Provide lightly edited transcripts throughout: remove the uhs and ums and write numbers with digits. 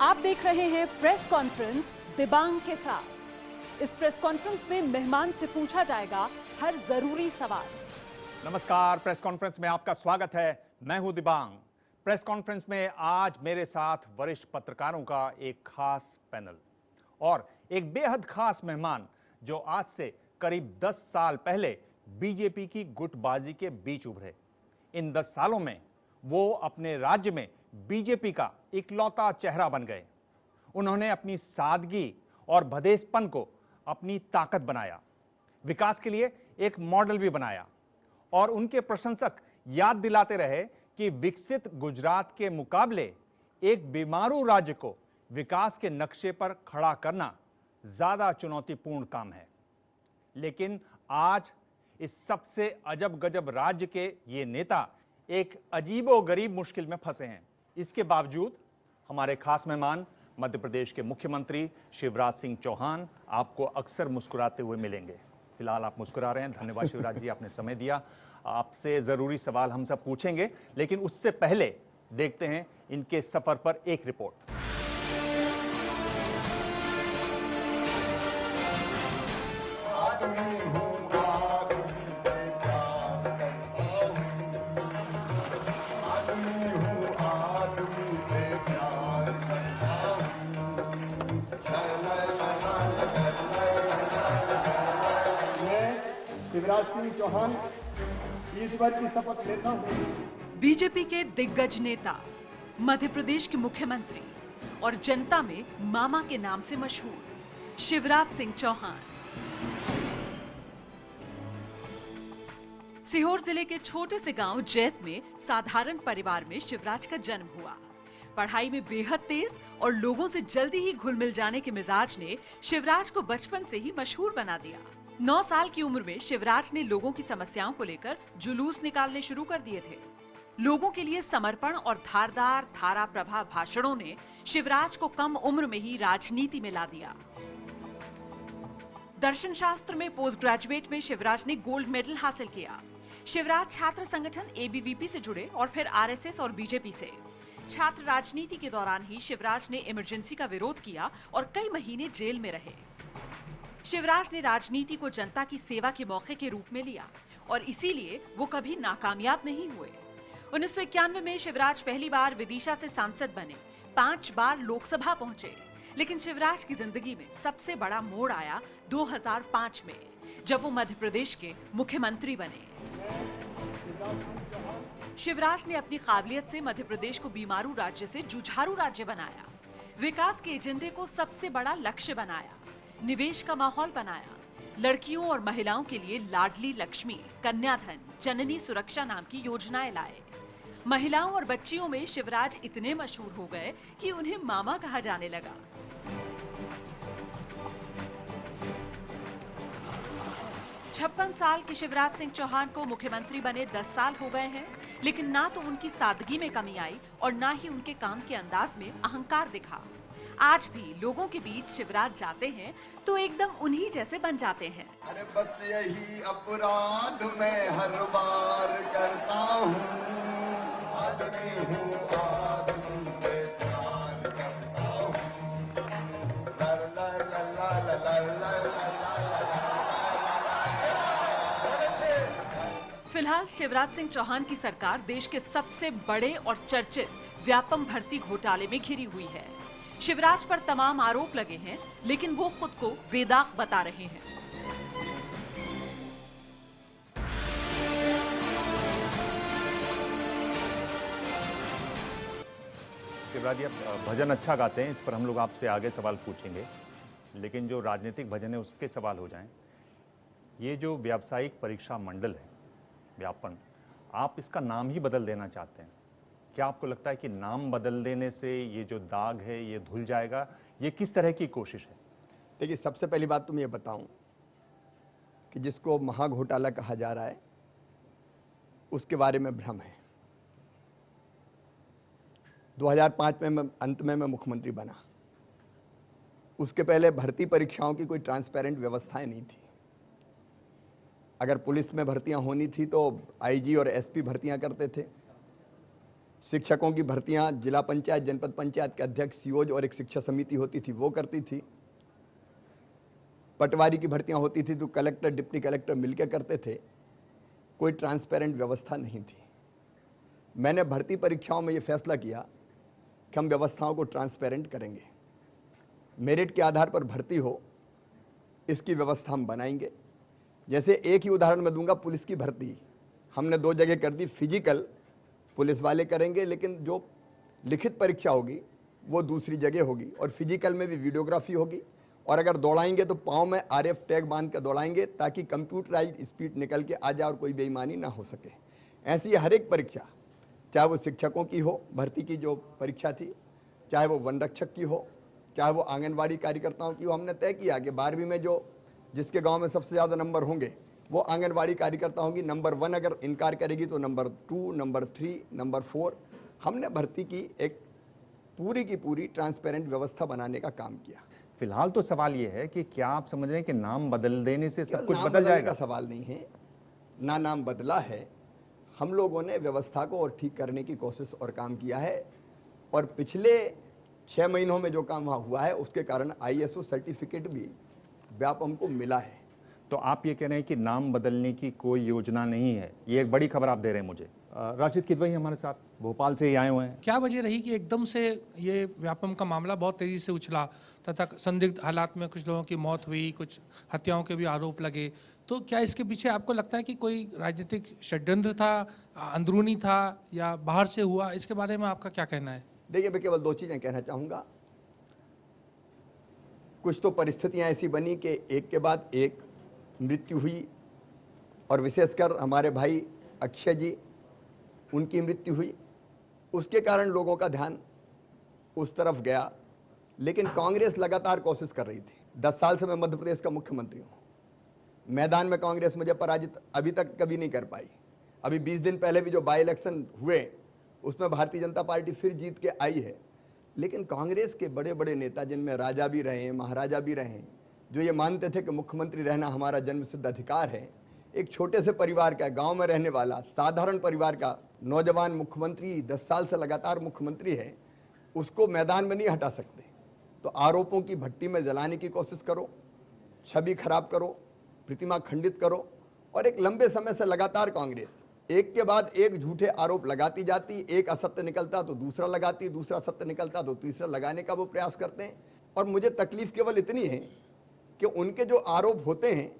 आप देख रहे हैं प्रेस कॉन्फ्रेंस दिबांग के साथ। इस प्रेस कॉन्फ्रेंस में मेहमान से पूछा जाएगा हर जरूरी सवाल। नमस्कार, प्रेस कॉन्फ्रेंस में आपका स्वागत है। मैं हूं दिबांग। प्रेस कॉन्फ्रेंस में आज मेरे साथ वरिष्ठ पत्रकारों का एक खास पैनल और एक बेहद खास मेहमान जो आज से करीब 10 साल पहले बीजेपी की गुटबाजी के बीच उभरे। इन 10 सालों में वो अपने राज्य में बीजेपी का इकलौता चेहरा बन गए। उन्होंने अपनी सादगी और भदेसपन को अपनी ताकत बनाया, विकास के लिए एक मॉडल भी बनाया और उनके प्रशंसक याद दिलाते रहे कि विकसित गुजरात के मुकाबले एक बीमारू राज्य को विकास के नक्शे पर खड़ा करना ज्यादा चुनौतीपूर्ण काम है। लेकिन आज इस सबसे अजब गजब राज्य के ये नेता एक अजीबोगरीब मुश्किल में फंसे हैं। इसके बावजूद हमारे खास मेहमान मध्य प्रदेश के मुख्यमंत्री शिवराज सिंह चौहान आपको अक्सर मुस्कुराते हुए मिलेंगे। फिलहाल आप मुस्कुरा रहे हैं, धन्यवाद शिवराज जी, आपने समय दिया। आपसे जरूरी सवाल हम सब पूछेंगे, लेकिन उससे पहले देखते हैं इनके सफर पर एक रिपोर्ट। शिवराज सिंह चौहान ईश्वर की शपथ लेता हूं। बीजेपी के दिग्गज नेता, मध्य प्रदेश के मुख्यमंत्री और जनता में मामा के नाम से मशहूर शिवराज सिंह चौहान। सीहोर जिले के छोटे से गांव जैत में साधारण परिवार में शिवराज का जन्म हुआ। पढ़ाई में बेहद तेज और लोगों से जल्दी ही घुल मिल जाने के मिजाज ने शिवराज को बचपन से ही मशहूर बना दिया। 9 साल की उम्र में शिवराज ने लोगों की समस्याओं को लेकर जुलूस निकालने शुरू कर दिए थे। लोगों के लिए समर्पण और धारदार धारा प्रभा भाषणों ने शिवराज को कम उम्र में ही राजनीति में ला दिया। दर्शन शास्त्र में पोस्ट ग्रेजुएट में शिवराज ने गोल्ड मेडल हासिल किया। शिवराज छात्र संगठन एबीवीपी से जुड़े और फिर आरएसएस और बीजेपी से। छात्र राजनीति के दौरान ही शिवराज ने इमरजेंसी का विरोध किया और कई महीने जेल में रहे। शिवराज ने राजनीति को जनता की सेवा के मौके के रूप में लिया और इसीलिए वो कभी नाकामयाब नहीं हुए। 1991 में शिवराज पहली बार विदिशा से सांसद बने, 5 बार लोकसभा पहुंचे। लेकिन शिवराज की जिंदगी में सबसे बड़ा मोड़ आया 2005 में, जब वो मध्य प्रदेश के मुख्यमंत्री बने। शिवराज ने अपनी काबिलियत से मध्य प्रदेश को बीमारू राज्य से जुझारू राज्य बनाया, विकास के एजेंडे को सबसे बड़ा लक्ष्य बनाया, निवेश का माहौल बनाया, लड़कियों और महिलाओं के लिए लाडली लक्ष्मी, कन्याधन, जननी सुरक्षा नाम की योजनाएं लाए। महिलाओं और बच्चियों में शिवराज इतने मशहूर हो गए कि उन्हें मामा कहा जाने लगा। छप्पन साल के शिवराज सिंह चौहान को मुख्यमंत्री बने 10 साल हो गए हैं, लेकिन ना तो उनकी सादगी में कमी आई और ना ही उनके काम के अंदाज में अहंकार दिखा। आज भी लोगों के बीच शिवराज जाते हैं तो एकदम उन्हीं जैसे बन जाते हैं। अरे बस यही अपराध मैं हर बार करता हूँ, आदमी हूँ आदमी से प्यार करता हूँ। ला ला ला ला ला ला ला फिलहाल शिवराज सिंह चौहान की सरकार देश के सबसे बड़े और चर्चित व्यापम भर्ती घोटाले में घिरी हुई है। शिवराज पर तमाम आरोप लगे हैं, लेकिन वो खुद को बेदाग बता रहे हैं। शिवराज जी, आप भजन अच्छा गाते हैं, इस पर हम लोग आपसे आगे सवाल पूछेंगे, लेकिन जो राजनीतिक भजन है उसके सवाल हो जाएं। ये जो व्यावसायिक परीक्षा मंडल है, व्यापम, आप इसका नाम ही बदल देना चाहते हैं। क्या आपको लगता है कि नाम बदल देने से ये जो दाग है ये धुल जाएगा? ये किस तरह की कोशिश है? देखिए, सबसे पहली बात तो मैं ये बताऊं कि जिसको महाघोटाला कहा जा रहा है उसके बारे में भ्रम है। 2005 में अंत में मैं मुख्यमंत्री बना। उसके पहले भर्ती परीक्षाओं की कोई ट्रांसपेरेंट व्यवस्थाएं नहीं थी। अगर पुलिस में भर्तियां होनी थी तो आईजी और एसपी भर्तियां करते थे। शिक्षकों की भर्तियां जिला पंचायत, जनपद पंचायत के अध्यक्ष, सीओज और एक शिक्षा समिति होती थी वो करती थी। पटवारी की भर्तियां होती थी तो कलेक्टर, डिप्टी कलेक्टर मिलकर करते थे। कोई ट्रांसपेरेंट व्यवस्था नहीं थी। मैंने भर्ती परीक्षाओं में ये फैसला किया कि हम व्यवस्थाओं को ट्रांसपेरेंट करेंगे। मेरिट के आधार पर भर्ती हो, इसकी व्यवस्था हम बनाएंगे। जैसे एक ही उदाहरण मैं दूंगा, पुलिस की भर्ती हमने 2 जगह कर दी। फिजिकल पुलिस वाले करेंगे, लेकिन जो लिखित परीक्षा होगी वो दूसरी जगह होगी, और फिजिकल में भी वीडियोग्राफी होगी। और अगर दौड़ाएंगे तो पाँव में RF टैग बांध कर दौड़ाएंगे ताकि कंप्यूटराइज स्पीड निकल के आ जाए और कोई बेईमानी ना हो सके। ऐसी हर एक परीक्षा, चाहे वो शिक्षकों की हो, भर्ती की जो परीक्षा थी, चाहे वो वन रक्षक की हो, चाहे वो आंगनवाड़ी कार्यकर्ताओं की हो, हमने तय किया कि 12वीं में जो जिसके गांव में सबसे ज़्यादा नंबर होंगे वो आंगनवाड़ी कार्यकर्ता होंगी। नंबर 1 अगर इनकार करेगी तो नंबर 2, नंबर 3, नंबर 4। हमने भर्ती की एक पूरी की पूरी ट्रांसपेरेंट व्यवस्था बनाने का काम किया। फिलहाल तो सवाल ये है कि क्या आप समझ रहे हैं कि नाम बदल देने से सब कुछ नाम बदल बदलने जाएगा? का सवाल नहीं है, ना नाम बदला है। हम लोगों ने व्यवस्था को और ठीक करने की कोशिश और काम किया है, और पिछले 6 महीनों में जो काम वहाँ हुआ है उसके कारण ISO सर्टिफिकेट भी व्यापम को मिला है। तो आप ये कह रहे हैं कि नाम बदलने की कोई योजना नहीं है, ये एक बड़ी खबर आप दे रहे हैं मुझे। राशिद किदवई हमारे साथ भोपाल से ही आए हुए हैं। क्या वजह रही कि एकदम से ये व्यापम का मामला बहुत तेजी से उछला तथा संदिग्ध हालात में कुछ लोगों की मौत हुई, कुछ हत्याओं के भी आरोप लगे? तो क्या इसके पीछे आपको लगता है कि कोई राजनीतिक षड्यंत्र था, अंदरूनी था, या बाहर से हुआ? इसके बारे में आपका क्या कहना है? देखिए, मैं केवल 2 चीज़ें कहना चाहूँगा। कुछ तो परिस्थितियाँ ऐसी बनी कि एक के बाद एक मृत्यु हुई, और विशेषकर हमारे भाई अक्षय जी, उनकी मृत्यु हुई। उसके कारण लोगों का ध्यान उस तरफ गया, लेकिन कांग्रेस लगातार कोशिश कर रही थी। 10 साल से मैं मध्य प्रदेश का मुख्यमंत्री हूँ। मैदान में कांग्रेस मुझे पराजित अभी तक कभी नहीं कर पाई। अभी 20 दिन पहले भी जो बाई इलेक्शन हुए उसमें भारतीय जनता पार्टी फिर जीत के आई है। लेकिन कांग्रेस के बड़े बड़े नेता, जिनमें राजा भी रहे हैं, महाराजा भी रहे हैं, जो ये मानते थे कि मुख्यमंत्री रहना हमारा जन्मसिद्ध अधिकार है, एक छोटे से परिवार का, गांव में रहने वाला साधारण परिवार का नौजवान मुख्यमंत्री 10 साल से लगातार मुख्यमंत्री है, उसको मैदान में नहीं हटा सकते। तो आरोपों की भट्टी में जलाने की कोशिश करो, छवि खराब करो, प्रतिमा खंडित करो, और एक लंबे समय से लगातार कांग्रेस एक के बाद एक झूठे आरोप लगाती जाती। एक असत्य निकलता तो दूसरा लगाती, दूसरा सत्य निकलता तो तीसरा लगाने का वो प्रयास करते हैं। और मुझे तकलीफ केवल इतनी है कि उनके जो आरोप होते हैं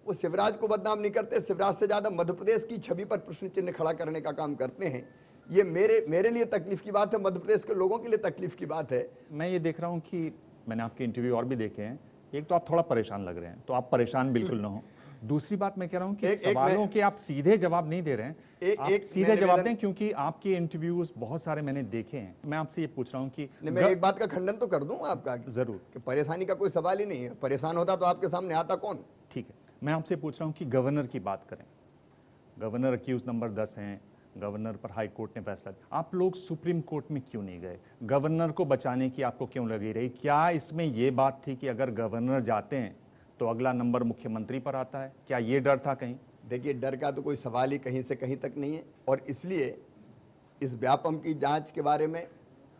वो शिवराज को बदनाम नहीं करते, शिवराज से ज़्यादा मध्य प्रदेश की छवि पर प्रश्न चिन्ह खड़ा करने का काम करते हैं। ये मेरे लिए तकलीफ की बात है, मध्य प्रदेश के लोगों के लिए तकलीफ की बात है। मैं ये देख रहा हूँ कि मैंने आपके इंटरव्यू और भी देखे हैं, एक तो आप थोड़ा परेशान लग रहे हैं, तो आप परेशान बिल्कुल ना हो। दूसरी बात मैं कह रहा हूँ कि सवालों के आप सीधे जवाब नहीं दे रहे हैं, आप सीधे जवाब दें, क्योंकि आपके इंटरव्यूज बहुत सारे मैंने देखे हैं। मैं आपसे ये पूछ रहा हूँ कि मैं एक बात का खंडन तो कर दूं आपका, जरूर, कि परेशानी का कोई सवाल ही नहीं है। परेशान होता तो आपके सामने आता कौन? ठीक है, मैं आपसे पूछ रहा हूँ कि गवर्नर की बात करें। गवर्नर अक्यूज नंबर 10 हैं, गवर्नर पर हाई कोर्ट ने फैसला दिया। आप लोग सुप्रीम कोर्ट में क्यों नहीं गए? गवर्नर को बचाने की आपको क्यों लगी रही? क्या इसमें ये बात थी कि अगर गवर्नर जाते हैं तो अगला नंबर मुख्यमंत्री पर आता है? क्या ये डर था कहीं? देखिए, डर का तो कोई सवाल ही कहीं से कहीं तक नहीं है, और इसलिए इस व्यापम की जांच के बारे में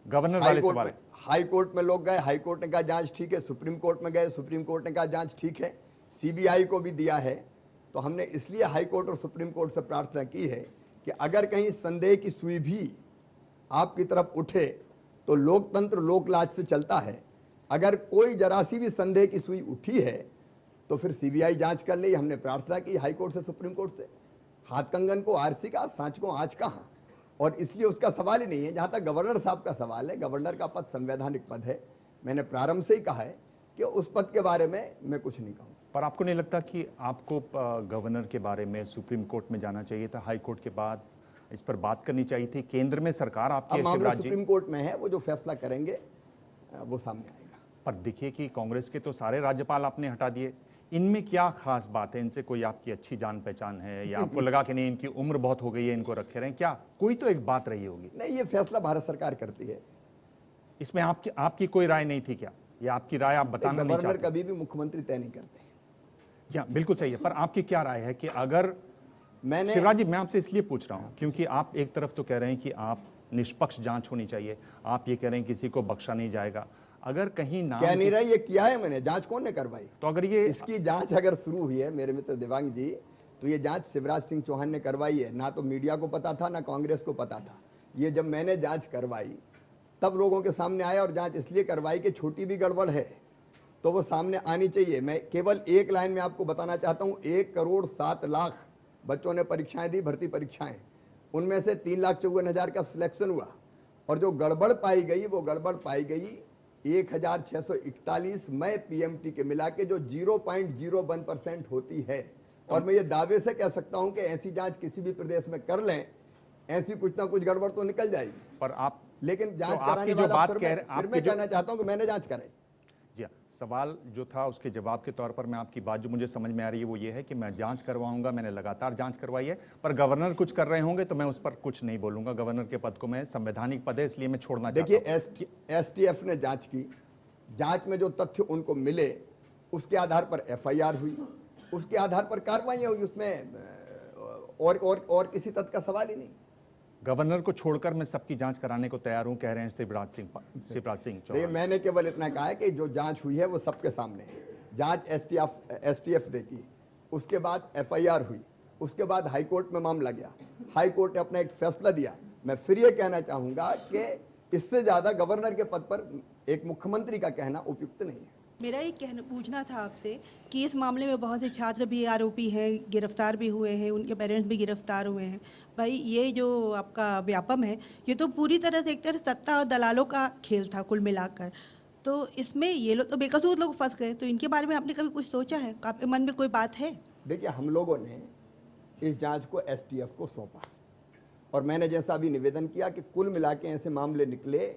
गवर्नर वाले सवाल, हाई कोर्ट में लोग गए, हाई कोर्ट ने कहा जांच ठीक है, सुप्रीम कोर्ट में गए, सुप्रीम कोर्ट ने कहा जांच ठीक है, CBI को भी दिया है। तो हमने इसलिए हाई कोर्ट और सुप्रीम कोर्ट से प्रार्थना की है कि अगर कहीं संदेह की सुई भी आपकी तरफ उठे तो लोकतंत्र लोकलाज से चलता है। अगर कोई जरा सी भी संदेह की सुई उठी है तो फिर CBI जांच कर ले। हमने प्रार्थना की हाई कोर्ट से, सुप्रीम कोर्ट से। हाथ कंगन को आरसी का, सांच को आँच कहाँ, और इसलिए उसका सवाल ही नहीं है। जहाँ तक गवर्नर साहब का सवाल है, गवर्नर का पद संवैधानिक पद है। मैंने प्रारंभ से ही कहा है कि उस पद के बारे में मैं कुछ नहीं कहूँ। पर आपको नहीं लगता कि आपको गवर्नर के बारे में सुप्रीम कोर्ट में जाना चाहिए था? हाई कोर्ट के बाद इस पर बात करनी चाहिए थी। केंद्र में सरकार आपकी, मामला सुप्रीम कोर्ट में है, वो जो फैसला करेंगे वो सामने आएगा। पर देखिए कि कांग्रेस के तो सारे राज्यपाल आपने हटा दिए, इनमें क्या खास बात है? इनसे कोई आपकी अच्छी जान पहचान है, या आपको लगा कि नहीं इनकी उम्र बहुत हो गई है, इनको रखे रहें? क्या कोई तो एक बात रही होगी? नहीं, ये फैसला भारत सरकार करती है। इसमें आपकी कोई राय नहीं थी क्या, या आपकी राय आप बताना नहीं चाहते? गवर्नर कभी भी मुख्यमंत्री तय नहीं करते। या बिल्कुल सही है, पर आपकी क्या राय है कि अगर मैंने शिवराज जी, मैं आपसे इसलिए पूछ रहा हूं क्योंकि आप एक तरफ तो कह रहे हैं कि आप निष्पक्ष जांच होनी चाहिए, आप ये कह रहे हैं किसी को बख्शा नहीं जाएगा। अगर कहीं नाम कह नहीं रहा, ये किया है मैंने, जांच कौन ने करवाई? तो अगर ये इसकी जांच अगर शुरू हुई है मेरे मित्र देवांग जी, तो ये जांच शिवराज सिंह चौहान ने करवाई है। ना तो मीडिया को पता था, ना कांग्रेस को पता था। ये जब मैंने जांच करवाई तब लोगों के सामने आया, और जांच इसलिए करवाई कि छोटी भी गड़बड़ है तो वो सामने आनी चाहिए। मैं केवल एक लाइन में आपको बताना चाहता हूँ, 1,07,00,000 बच्चों ने परीक्षाएं दी, भर्ती परीक्षाएं। उनमें से 3,54,000 का सिलेक्शन हुआ, और जो गड़बड़ पाई गई वो गड़बड़ पाई गई 1,641 में पीएमटी के मिला के, जो 0.01% होती है। और मैं ये दावे से कह सकता हूं कि ऐसी जांच किसी भी प्रदेश में कर लें, ऐसी कुछ ना कुछ गड़बड़ तो निकल जाएगी। पर आप लेकिन जांच तो आपकी कराने जो वाला बात फिर कह मैं- रहे- फिर आपकी मैं जो- कहना चाहता हूं कि मैंने जांच कराई। जी हाँ, सवाल जो था उसके जवाब के तौर पर मैं आपकी बात जो मुझे समझ में आ रही है वो ये है कि मैं जांच करवाऊंगा, मैंने लगातार जांच करवाई है, पर गवर्नर कुछ कर रहे होंगे तो मैं उस पर कुछ नहीं बोलूंगा। गवर्नर के पद को मैं संवैधानिक पद है इसलिए मैं छोड़ना चाहता हूं। देखिए, एसटीएफ ने जांच की, जांच में जो तथ्य उनको मिले उसके आधार पर एफआईआर हुई, उसके आधार पर कार्रवाइयां हुई, उसमें और किसी तथ्य का सवाल ही नहीं। गवर्नर को छोड़कर मैं सबकी जांच कराने को तैयार हूं, कह रहे हैं शिवराज सिंह देखिए, चौहान। मैंने केवल इतना कहा है कि जो जांच हुई है वो सबके सामने है। जांच एसटीएफ ने की, उसके बाद एफआईआर हुई, उसके बाद हाईकोर्ट में मामला गया, हाईकोर्ट ने अपना एक फैसला दिया। मैं फिर ये कहना चाहूंगा कि इससे ज्यादा गवर्नर के पद पर एक मुख्यमंत्री का कहना उपयुक्त नहीं है। मेरा ये पूछना था आपसे कि इस मामले में बहुत से छात्र भी आरोपी हैं, गिरफ्तार भी हुए हैं, उनके पेरेंट्स भी गिरफ्तार हुए हैं। भाई, ये जो आपका व्यापम है, ये तो पूरी तरह से एक तरह सत्ता और दलालों का खेल था कुल मिलाकर। तो इसमें ये लोग तो बेकसूर लोग फंस गए, तो इनके बारे में आपने कभी कुछ सोचा है? आपके मन में कोई बात है? देखिए, हम लोगों ने इस जांच को एसटीएफ को सौंपा, और मैंने जैसा अभी निवेदन किया कि कुल मिला के ऐसे मामले निकले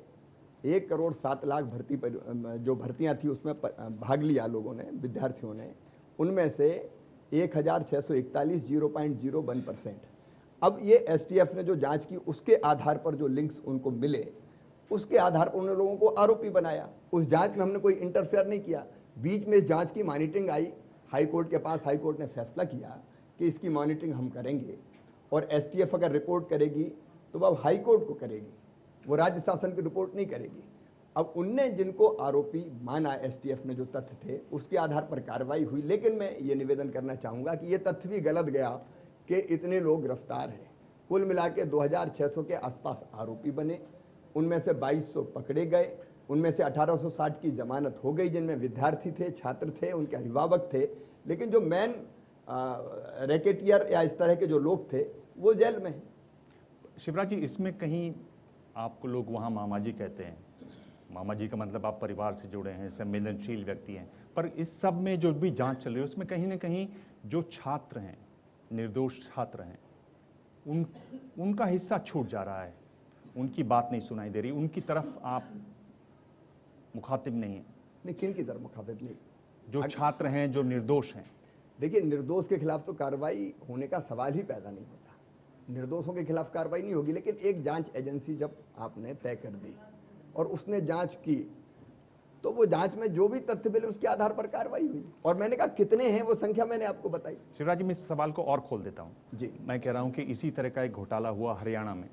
1,07,00,000 भर्ती पर जो भर्तियां थी उसमें भाग लिया लोगों ने, विद्यार्थियों ने, उनमें से 1,641 0.01%। अब ये एसटीएफ ने जो जांच की उसके आधार पर जो लिंक्स उनको मिले, उसके आधार पर उन लोगों को आरोपी बनाया। उस जांच में हमने कोई इंटरफेयर नहीं किया। बीच में इस जांच की मॉनिटरिंग आई हाईकोर्ट के पास, हाईकोर्ट ने फैसला किया कि इसकी मॉनिटरिंग हम करेंगे, और एसटीएफ अगर रिपोर्ट करेगी तो वह हाईकोर्ट को करेगी, वो राज्य शासन की रिपोर्ट नहीं करेगी। अब उनने जिनको आरोपी माना, एसटीएफ ने जो तथ्य थे उसके आधार पर कार्रवाई हुई। लेकिन मैं ये निवेदन करना चाहूँगा कि ये तथ्य भी गलत गया कि इतने लोग गिरफ्तार हैं। कुल मिला के 2,600 के आसपास आरोपी बने, उनमें से 2,200 पकड़े गए, उनमें से 1,860 की जमानत हो गई, जिनमें विद्यार्थी थे, छात्र थे, उनके अभिभावक थे। लेकिन जो मेन रैकेटियर या इस तरह के जो लोग थे वो जेल में हैं। शिवराज जी, इसमें कहीं आपको लोग वहाँ मामा जी कहते हैं, मामा जी का मतलब आप परिवार से जुड़े हैं, संवेदनशील व्यक्ति हैं, पर इस सब में जो भी जांच चल रही है उसमें कहीं ना कहीं जो छात्र हैं, निर्दोष छात्र हैं, उनका हिस्सा छूट जा रहा है, उनकी बात नहीं सुनाई दे रही, उनकी तरफ आप मुखातिब नहीं है। नहीं, किन की तरफ मुखातिब नहीं? जो छात्र हैं, जो निर्दोष हैं। देखिए, निर्दोष के खिलाफ तो कार्रवाई होने का सवाल ही पैदा नहीं होता, निर्दोषों के खिलाफ कार्रवाई नहीं होगी। लेकिन एक जांच एजेंसी जब आपने तय कर दी और उसने जांच की, तो वो जांच में जो भी तथ्य मिले उसके आधार पर कार्रवाई हुई। और मैंने कहा कितने हैं वो संख्या मैंने आपको बताई। शिवराज जी, मैं इस सवाल को और खोल देता हूँ जी। मैं कह रहा हूँ कि इसी तरह का एक घोटाला हुआ हरियाणा में,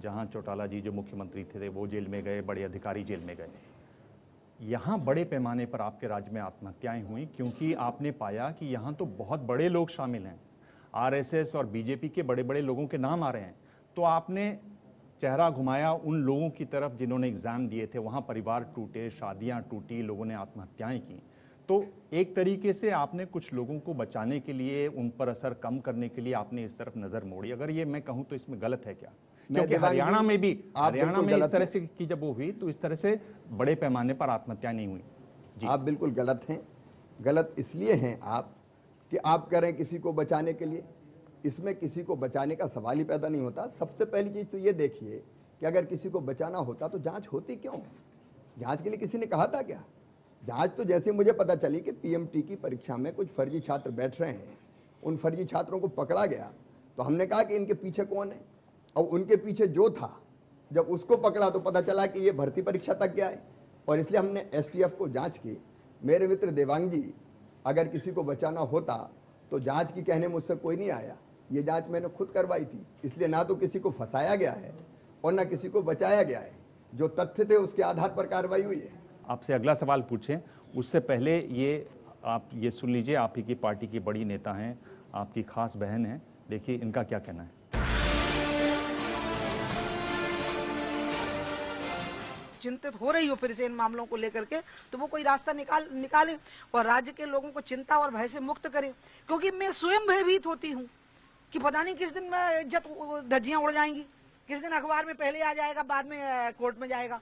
जहाँ चौटाला जी जो मुख्यमंत्री थे वो जेल में गए, बड़े अधिकारी जेल में गए। यहाँ बड़े पैमाने पर आपके राज्य में आत्महत्याएं हुई क्योंकि आपने पाया कि यहाँ तो बहुत बड़े लोग शामिल हैं, आरएसएस और बीजेपी के बड़े बड़े लोगों के नाम आ रहे हैं। तो आपने चेहरा घुमाया उन लोगों की तरफ जिन्होंने एग्जाम दिए थे, वहाँ परिवार टूटे, शादियाँ टूटी, लोगों ने आत्महत्याएं की। तो एक तरीके से आपने कुछ लोगों को बचाने के लिए, उन पर असर कम करने के लिए आपने इस तरफ नजर मोड़ी। अगर ये मैं कहूँ तो इसमें गलत है क्या? क्योंकि हरियाणा में भी, हरियाणा में इस तरह से की जब वो हुई तो इस तरह से बड़े पैमाने पर आत्महत्या नहीं हुई। जी, आप बिल्कुल गलत हैं। गलत इसलिए हैं आप कि आप कह रहे हैं किसी को बचाने के लिए, इसमें किसी को बचाने का सवाल ही पैदा नहीं होता। सबसे पहली चीज तो ये देखिए कि अगर किसी को बचाना होता तो जांच होती क्यों? जांच के लिए किसी ने कहा था क्या? जांच तो जैसे मुझे पता चली कि पीएमटी की परीक्षा में कुछ फर्जी छात्र बैठ रहे हैं, उन फर्जी छात्रों को पकड़ा गया, तो हमने कहा कि इनके पीछे कौन है। और उनके पीछे जो था, जब उसको पकड़ा तो पता चला कि ये भर्ती परीक्षा तक गया है, और इसलिए हमने एसटीएफ को जांच की। मेरे मित्र देवांग जी, अगर किसी को बचाना होता तो जांच की कहने मुझसे कोई नहीं आया, ये जांच मैंने खुद करवाई थी, इसलिए ना तो किसी को फंसाया गया है और ना किसी को बचाया गया है। जो तथ्य थे उसके आधार पर कार्रवाई हुई है। आपसे अगला सवाल पूछें उससे पहले आप ये सुन लीजिए, आप ही की पार्टी की बड़ी नेता हैं, आपकी खास बहन है, देखिए इनका क्या कहना है। चिंतित हो रही हो फिर से इन मामलों को लेकर के, तो वो कोई रास्ता निकाले और राज्य के लोगों को चिंता और भय से मुक्त करे, क्योंकि मैं स्वयं भयभीत होती हूँ कि पता नहीं किस दिन मैं इज्जत धज्जियां उड़ जाएंगी, किस दिन अखबार में पहले आ जाएगा, बाद में कोर्ट में जाएगा।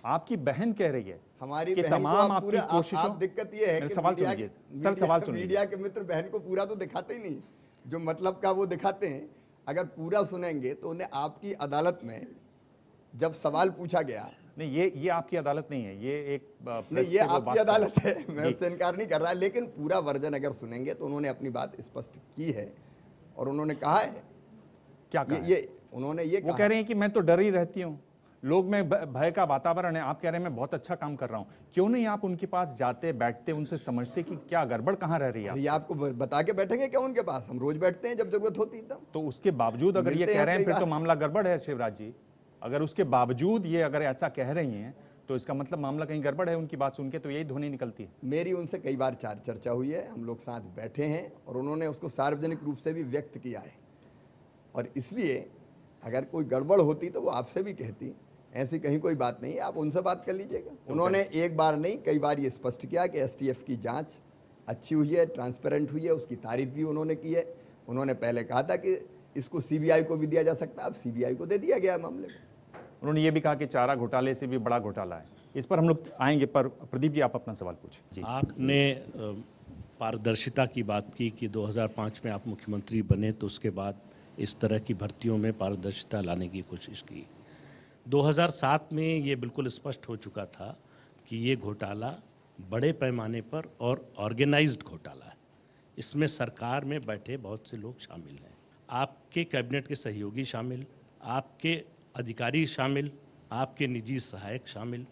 आपकी बहन कह रही है हमारी कि बहन तमाम को आपकी कोशिशों, दिक्कत ये है कि सवाल सुनिए सर, सवाल सुनिए। मीडिया के मित्र बहन को पूरा तो दिखाते ही नहीं, जो मतलब का वो दिखाते हैं। अगर पूरा सुनेंगे तो उन्हें आपकी अदालत में जब सवाल पूछा गया, नहीं ये आपकी अदालत नहीं है, ये एक नहीं, ये आपकी अदालत है, मैं उससे इनकार नहीं कर रहा, लेकिन पूरा वर्जन अगर सुनेंगे तो उन्होंने अपनी बात स्पष्ट की है और उन्होंने कहा है क्या कहा ये उन्होंने ये वो कह रहे हैं कि मैं तो डर ही रहती हूँ, लोग में भय का वातावरण है। आप कह रहे हैं मैं बहुत अच्छा काम कर रहा हूँ, क्यों नहीं आप उनके पास जाते बैठते, उनसे समझते कि क्या गड़बड़ कहाँ रह रही है? ये आपको बता के बैठेंगे क्या उनके पास? हम रोज बैठते हैं जब जरूरत होती है तब। तो उसके बावजूद अगर ये कह रहे हैं फिर तो मामला गड़बड़ है शिवराज जी। अगर उसके बावजूद ये अगर ऐसा कह रही हैं तो इसका मतलब मामला कहीं गड़बड़ है। उनकी बात सुन के तो यही ध्वनि निकलती है। मेरी उनसे कई बार चर्चा हुई है, हम लोग साथ बैठे हैं और उन्होंने उसको सार्वजनिक रूप से भी व्यक्त किया है, और इसलिए अगर कोई गड़बड़ होती तो वो आपसे भी कहती, ऐसी कहीं कोई बात नहीं है, आप उनसे बात कर लीजिएगा। उन्होंने एक बार नहीं कई बार ये स्पष्ट किया कि एसटीएफ की जांच अच्छी हुई है, ट्रांसपेरेंट हुई है, उसकी तारीफ भी उन्होंने की है। उन्होंने पहले कहा था कि इसको सीबीआई को भी दिया जा सकता है, अब सीबीआई को दे दिया गया मामले में। उन्होंने ये भी कहा कि चारा घोटाले से भी बड़ा घोटाला है, इस पर हम लोग आएंगे। पर प्रदीप जी आप अपना सवाल पूछिए। जी, आपने पारदर्शिता की बात की कि 2005 में आप मुख्यमंत्री बने तो उसके बाद इस तरह की भर्तियों में पारदर्शिता लाने की कोशिश की। 2007 में ये बिल्कुल स्पष्ट हो चुका था कि ये घोटाला बड़े पैमाने पर और ऑर्गेनाइज्ड घोटाला है। इसमें सरकार में बैठे बहुत से लोग शामिल हैं, आपके कैबिनेट के सहयोगी शामिल, आपके अधिकारी शामिल, आपके निजी सहायक शामिल।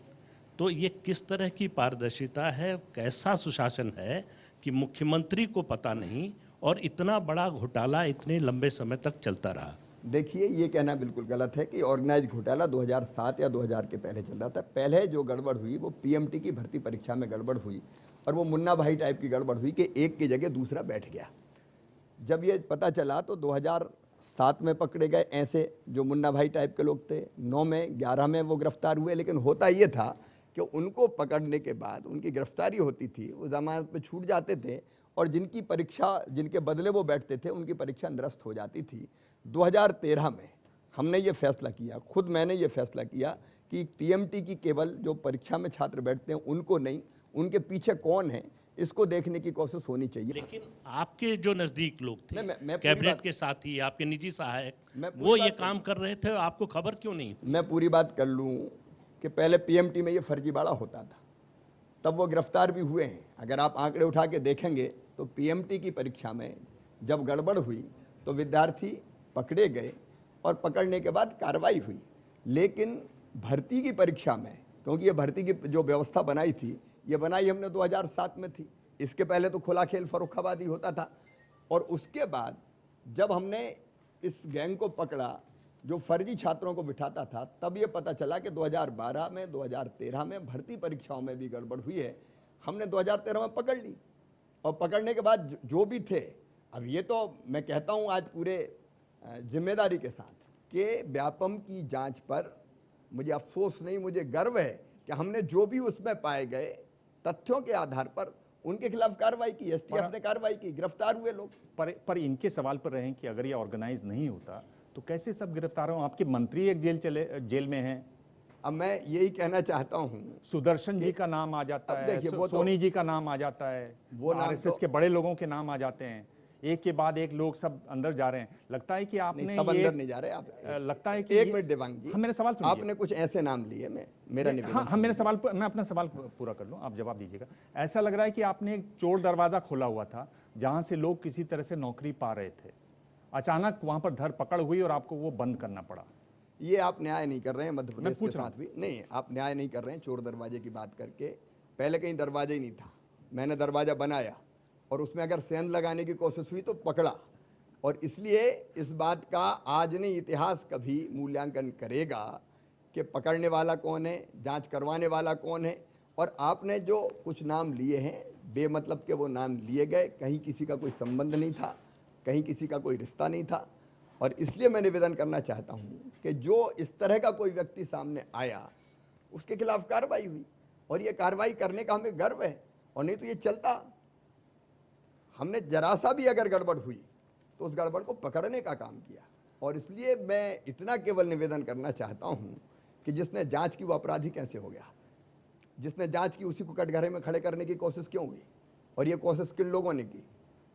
तो ये किस तरह की पारदर्शिता है, कैसा सुशासन है कि मुख्यमंत्री को पता नहीं और इतना बड़ा घोटाला इतने लंबे समय तक चलता रहा? देखिए, ये कहना बिल्कुल गलत है कि ऑर्गेनाइज घोटाला 2007 या 2000 के पहले चल रहा था। पहले जो गड़बड़ हुई वो पीएमटी की भर्ती परीक्षा में गड़बड़ हुई, और वो मुन्ना भाई टाइप की गड़बड़ हुई कि एक की जगह दूसरा बैठ गया। जब ये पता चला तो 2007 में पकड़े गए ऐसे जो मुन्ना भाई टाइप के लोग थे, 9 में 11 में वो गिरफ्तार हुए। लेकिन होता ये था कि उनको पकड़ने के बाद उनकी गिरफ्तारी होती थी, वो जमानत पे छूट जाते थे, और जिनकी परीक्षा, जिनके बदले वो बैठते थे, उनकी परीक्षा निरस्त हो जाती थी। 2013 में हमने ये फैसला किया, खुद मैंने ये फैसला किया कि पीएमटी की केवल जो परीक्षा में छात्र बैठते हैं उनको नहीं, उनके पीछे कौन है इसको देखने की कोशिश होनी चाहिए। लेकिन आपके जो नजदीक लोग थे, मैं कैबिनेट के साथी, आपके निजी सहायक, वो ये काम कर रहे थे, आपको खबर क्यों नहीं? मैं पूरी बात कर लूँ कि पहले पीएमटी में ये फर्जीवाड़ा होता था, तब वो गिरफ्तार भी हुए हैं। अगर आप आंकड़े उठा के देखेंगे तो पीएमटी की परीक्षा में जब गड़बड़ हुई तो विद्यार्थी पकड़े गए और पकड़ने के बाद कार्रवाई हुई। लेकिन भर्ती की परीक्षा में, क्योंकि ये भर्ती की जो व्यवस्था बनाई थी, ये बनाई हमने 2007 में थी। इसके पहले तो खुला खेल फर्रुखाबादी होता था, और उसके बाद जब हमने इस गैंग को पकड़ा जो फर्जी छात्रों को बिठाता था, तब ये पता चला कि 2012 में, 2013 में भर्ती परीक्षाओं में भी गड़बड़ हुई है। हमने 2013 में पकड़ ली, और पकड़ने के बाद जो भी थे, अब ये तो मैं कहता हूँ आज पूरे जिम्मेदारी के साथ कि व्यापम की जांच पर मुझे अफसोस नहीं, मुझे गर्व है कि हमने जो भी उसमें पाए गए तथ्यों के आधार पर उनके खिलाफ कार्रवाई की, एसटीएफ ने कार्रवाई की, गिरफ्तार हुए लोग। पर इनके सवाल पर रहे कि अगर ये ऑर्गेनाइज नहीं होता तो कैसे सब गिरफ्तार हो? आपके मंत्री एक जेल में हैं। अब मैं यही कहना चाहता हूँ, सुदर्शन जी का नाम आ जाता है, सोनी जी का नाम आ जाता है, वो आरएसएस के बड़े लोगों के नाम आ जाते हैं, एक के बाद एक लोग सब अंदर जा रहे हैं। लगता है कि आपने सब अंदर नहीं जा रहे, आप लगता है कि एक मिनट देवांग जी, मेरे सवाल सुनिए। आपने कुछ ऐसे नाम लिए, मेरा निवेदन, हाँ, मेरे सवाल मैं अपना सवाल पूरा कर लूं, आप जवाब दीजिएगा। ऐसा लग रहा है कि आपने एक चोर दरवाजा खोला हुआ था जहां से लोग किसी तरह से नौकरी पा रहे थे, अचानक वहां पर धर पकड़ हुई और आपको वो बंद करना पड़ा। ये आप न्याय नहीं कर रहे हैं मध्य प्रदेश के साथ भी। नहीं, आप न्याय नहीं कर रहे हैं चोर दरवाजे की बात करके। पहले कहीं दरवाजा ही नहीं था, मैंने दरवाज़ा बनाया और उसमें अगर सेंध लगाने की कोशिश हुई तो पकड़ा। और इसलिए इस बात का आज नहीं, इतिहास कभी मूल्यांकन करेगा कि पकड़ने वाला कौन है, जांच करवाने वाला कौन है। और आपने जो कुछ नाम लिए हैं बेमतलब के वो नाम लिए गए, कहीं किसी का कोई संबंध नहीं था, कहीं किसी का कोई रिश्ता नहीं था। और इसलिए मैं निवेदन करना चाहता हूँ कि जो इस तरह का कोई व्यक्ति सामने आया उसके खिलाफ कार्रवाई हुई, और ये कार्रवाई करने का हमें गर्व है। और नहीं तो ये चलता, हमने जरा सा भी अगर गड़बड़ हुई तो उस गड़बड़ को पकड़ने का काम किया। और इसलिए मैं इतना केवल निवेदन करना चाहता हूँ कि जिसने जांच की वो अपराधी कैसे हो गया, जिसने जांच की उसी को कटघरे में खड़े करने की कोशिश क्यों हुई। और ये कोशिश किन लोगों ने की?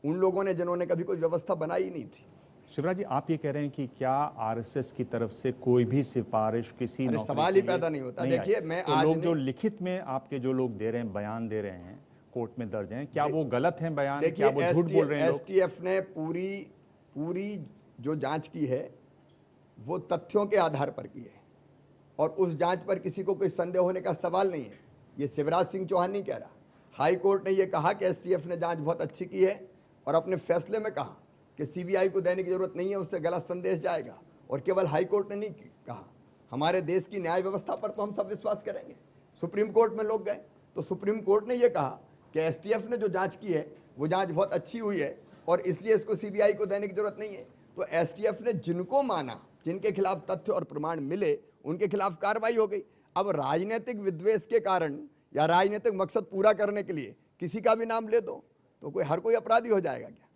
उन लोगों ने जिन्होंने कभी कोई व्यवस्था बनाई ही नहीं थी। शिवराज जी, आप ये कह रहे हैं कि क्या आरएसएस की तरफ से कोई भी सिफारिश किसी अरे सवाल ही पैदा नहीं होता। देखिए मैं तो आज लोग जो लिखित में आपके जो लोग दे रहे हैं, बयान दे रहे हैं, कोर्ट में दर्ज हैं, क्या वो गलत हैं बयान? क्या वो झूठ बोल रहे हैं? एसटीएफ ने पूरी जो जांच की है वो तथ्यों के आधार पर की है, और उस जांच पर किसी को कोई संदेह होने का सवाल नहीं है। ये शिवराज सिंह चौहान नहीं कह रहा, हाई कोर्ट ने ये कहा कि एसटीएफ ने जांच बहुत अच्छी की है, और अपने फैसले में कहा कि सीबीआई को देने की जरूरत नहीं है, उससे गलत संदेश जाएगा। और केवल हाई कोर्ट ने नहीं कहा, हमारे देश की न्याय व्यवस्था पर तो हम सब विश्वास करेंगे। सुप्रीम कोर्ट में लोग गए तो सुप्रीम कोर्ट ने यह कहा कि एसटीएफ ने जो जांच की है वो जांच बहुत अच्छी हुई है, और इसलिए इसको सीबीआई को देने की जरूरत नहीं है। तो एसटीएफ ने जिनको माना, जिनके खिलाफ तथ्य और प्रमाण मिले, उनके खिलाफ कार्रवाई हो गई। अब राजनीतिक विद्वेष के कारण या राजनीतिक मकसद पूरा करने के लिए किसी का भी नाम ले दो तो हर कोई अपराधी हो जाएगा क्या?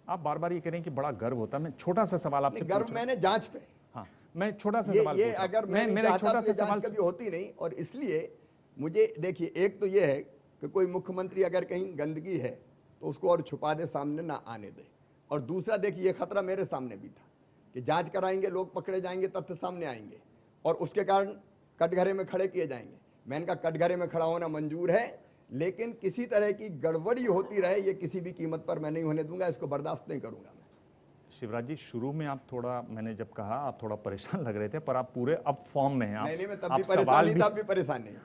आप बार बार ये कह रहे हैं कि बड़ा गर्व होता है। मैं छोटा सा सवाल आपसे गर्व मैंने जांच पे, हाँ मैं छोटा सा सवाल ये अगर मेरा छोटा सा सवाल कभी होती नहीं। और इसलिए मुझे देखिए, एक तो ये है कि कोई मुख्यमंत्री अगर कहीं गंदगी है तो उसको और छुपा दे, सामने ना आने दे। और दूसरा देखिए, ये खतरा मेरे सामने भी था कि जांच कराएंगे, लोग पकड़े जाएंगे, तथ्य सामने आएंगे और उसके कारण कटघरे में खड़े किए जाएंगे। मैंने कहा कटघरे में खड़ा होना मंजूर है, लेकिन किसी तरह की गड़बड़ी होती रहे ये किसी भी कीमत पर मैं नहीं होने दूंगा, इसको बर्दाश्त नहीं करूंगा मैं। शिवराज जी, शुरू में आप थोड़ा, मैंने जब कहा आप थोड़ा परेशान लग रहे थे, पर आप पूरे अब फॉर्म में हैं। नहीं, मैं तब भी परेशान नहीं था, अब भी परेशान नहीं।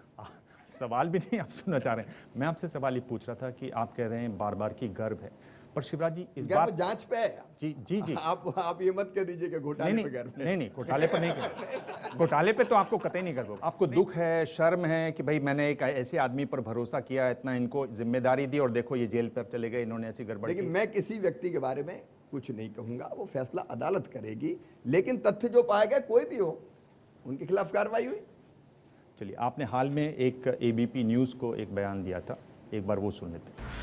सवाल भी नहीं आप सुनना चाह रहे हैं। मैं आपसे सवाल ये पूछ रहा था कि आप कह रहे हैं बार बार की गर्व है, पर शिवराज जी इस बार जांच पे है। जी जी जी, आप ये मत कह दीजिए कि घोटाले पे गर्व है। नहीं, घोटाले पे नहीं कर, घोटाले पे तो आपको कतई नहीं गर्व। आपको दुख है, शर्म है कि भाई मैंने एक ऐसे आदमी पर भरोसा किया, इतना इनको जिम्मेदारी दी और देखो ये जेल पर चले गए, इन्होंने ऐसी गड़बड़ की। लेकिन मैं किसी व्यक्ति के बारे में कुछ नहीं कहूंगा, वो फैसला अदालत करेगी। लेकिन तथ्य जो पाया गया, कोई भी हो, उनके खिलाफ कार्रवाई हुई। चलिए, आपने हाल में एक एबीपी न्यूज को एक बयान दिया था, एक बार वो सुन लेते हैं।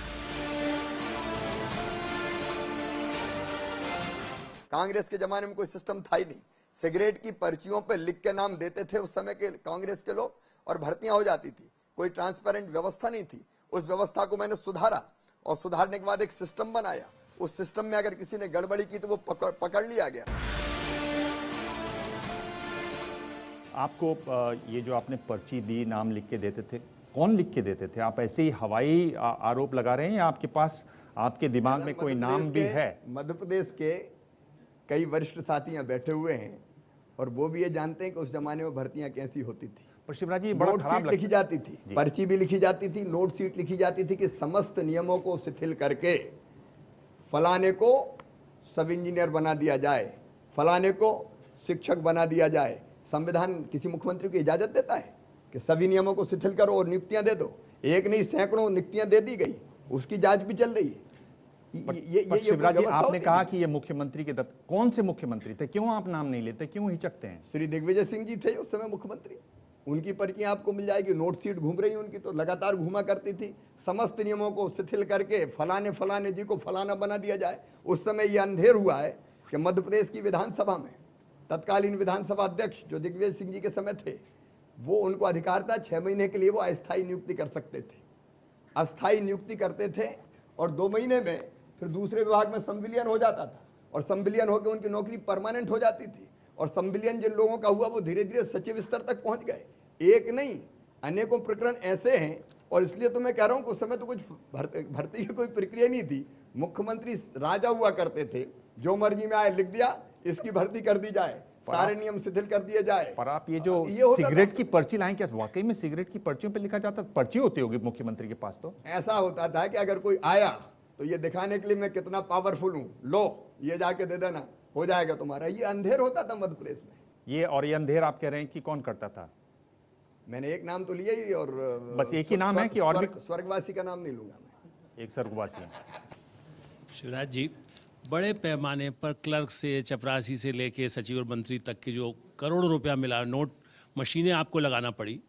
कांग्रेस के जमाने में कोई सिस्टम था ही नहीं। सिगरेट की पर्चियों पे लिख के नाम देते थे उस समय के कांग्रेस के लोग, और भर्तियां हो जाती थी। कोई ट्रांसपेरेंट व्यवस्था नहीं थी। उस व्यवस्था को मैंने सुधारा, और सुधारने के बाद एक सिस्टम बनाया। उस सिस्टम में अगर किसी ने गड़बड़ी की तो वो पकड़ लिया गया। आपको ये जो आपने पर्ची दी, नाम लिख के देते थे, कौन लिख के देते थे? आप ऐसे ही हवाई आरोप लगा रहे हैं या आपके पास, आपके दिमाग में कोई नाम भी है? मध्य प्रदेश के कई वरिष्ठ साथी यहाँ बैठे हुए हैं, और वो भी ये जानते हैं कि उस जमाने में भर्तियां कैसी होती थी। पर शिवराज जी, बड़ा खराब लिखी जाती थी, पर्ची भी लिखी जाती थी, नोट शीट लिखी जाती थी कि समस्त नियमों को शिथिल करके फलाने को सब इंजीनियर बना दिया जाए, फलाने को शिक्षक बना दिया जाए। संविधान किसी मुख्यमंत्री को इजाजत देता है कि सभी नियमों को शिथिल करो और नियुक्तियां दे दो? एक नहीं, सैकड़ों नियुक्तियां दे दी गई, उसकी जांच भी चल रही है। शिवराज जी, आपने कहा कि ये मुख्यमंत्री के दफ्तर, कौन से मुख्यमंत्री थे? क्यों आप नाम नहीं लेते, क्यों हिचकते हैं? श्री दिग्विजय सिंह जी थे उस समय मुख्यमंत्री, उनकी पर्चियां आपको मिल जाएगी। नोट शीट घूम रही उनकी, तो लगातार घूमा करती थी। समस्त नियमों को शिथिल करके फलाने जी को फलाना बना दिया जाए। उस समय यह अंधेर हुआ है कि मध्य प्रदेश की विधानसभा में तत्कालीन विधानसभा अध्यक्ष जो दिग्विजय सिंह जी के समय थे, वो उनको अधिकार था 6 महीने के लिए वो अस्थायी नियुक्ति कर सकते थे। अस्थायी नियुक्ति करते थे और 2 महीने में फिर दूसरे विभाग में संविलियन हो जाता था, और संविलियन होकर उनकी नौकरी परमानेंट हो जाती थी। और संविलियन जिन लोगों का हुआ वो धीरे धीरे सचिव स्तर तक पहुंच गए। एक नहीं, अनेकों प्रकरण ऐसे हैं। और इसलिए तो मैं कह रहा हूं कि उस समय तो कुछ भर्ती की कोई प्रक्रिया नहीं थी। मुख्यमंत्री राजा हुआ करते थे, जो मर्जी में आए लिख दिया इसकी भर्ती कर दी जाए। सारे नियम शिथिल कर दिए जाए। पर आप ये जो होता सिगरेट की पर्ची लाएं, क्या वाकई में सिगरेट की पर्चियों पे लिखा जाता? पर्ची होती होगी मुख्यमंत्री के पास तो। ऐसा होता था कि अगर कोई आया तो ये दिखाने के लिए मैं कितना पावरफुल हूं, लो ये जाके दे देना, हो जाएगा तुम्हारा। ये अंधेर होता था मध्य प्रदेश में। ये और ये अंधेर आप कह रहे हैं कि कौन करता था? मैंने एक नाम तो लिया ही, और बस एक ही नाम है कि और भी? स्वर्गवासी का नाम नहीं लूंगा मैं। एक स्वर्गवासी। शिवराज जी, बड़े पैमाने पर क्लर्क से, चपरासी से लेके सचिव और मंत्री तक के जो करोड़ों रुपया मिला, नोट मशीनें आपको लगाना पड़ी,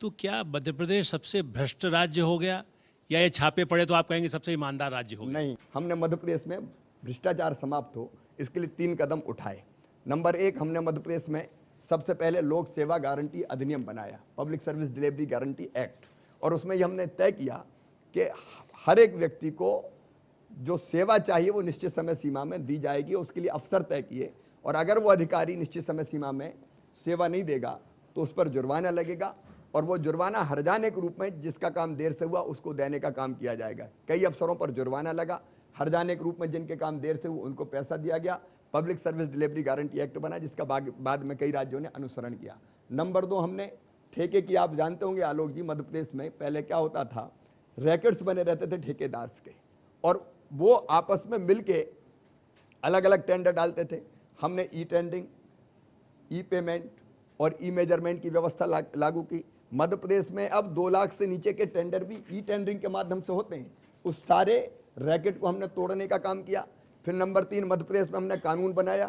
तो क्या मध्य प्रदेश सबसे भ्रष्ट राज्य हो गया, या ये छापे पड़े तो आप कहेंगे सबसे ईमानदार राज्य हो गया? नहीं, हमने मध्य प्रदेश में भ्रष्टाचार समाप्त हो इसके लिए 3 कदम उठाए। नंबर 1, हमने मध्य प्रदेश में सबसे पहले लोक सेवा गारंटी अधिनियम बनाया, public service delivery guarantee act, और उसमें ये हमने तय किया कि हर एक व्यक्ति को जो सेवा चाहिए वो निश्चित समय सीमा में दी जाएगी। उसके लिए अवसर तय किए, और अगर वो अधिकारी निश्चित समय सीमा में सेवा नहीं देगा तो उस पर जुर्माना लगेगा, और वो जुर्माना हर्जाने के रूप में जिसका काम देर से हुआ उसको देने का काम किया जाएगा। कई अफसरों पर जुर्माना लगा, हर्जाने के रूप में जिनके काम देर से हुए उनको पैसा दिया गया। Public service delivery guarantee act बना, जिसका बाद में कई राज्यों ने अनुसरण किया। नंबर 2, हमने ठेके की, आप जानते होंगे आलोक जी, मध्य प्रदेश में पहले क्या होता था, रैकेट्स बने रहते थे ठेकेदार के, और वो आपस में मिलके अलग अलग टेंडर डालते थे। हमने ई टेंडरिंग, ई पेमेंट और ई मेजरमेंट की व्यवस्था लागू की। मध्य प्रदेश में अब 2 लाख से नीचे के टेंडर भी ई टेंडरिंग के माध्यम से होते हैं। उस सारे रैकेट को हमने तोड़ने का काम किया। फिर नंबर 3, मध्य प्रदेश में हमने कानून बनाया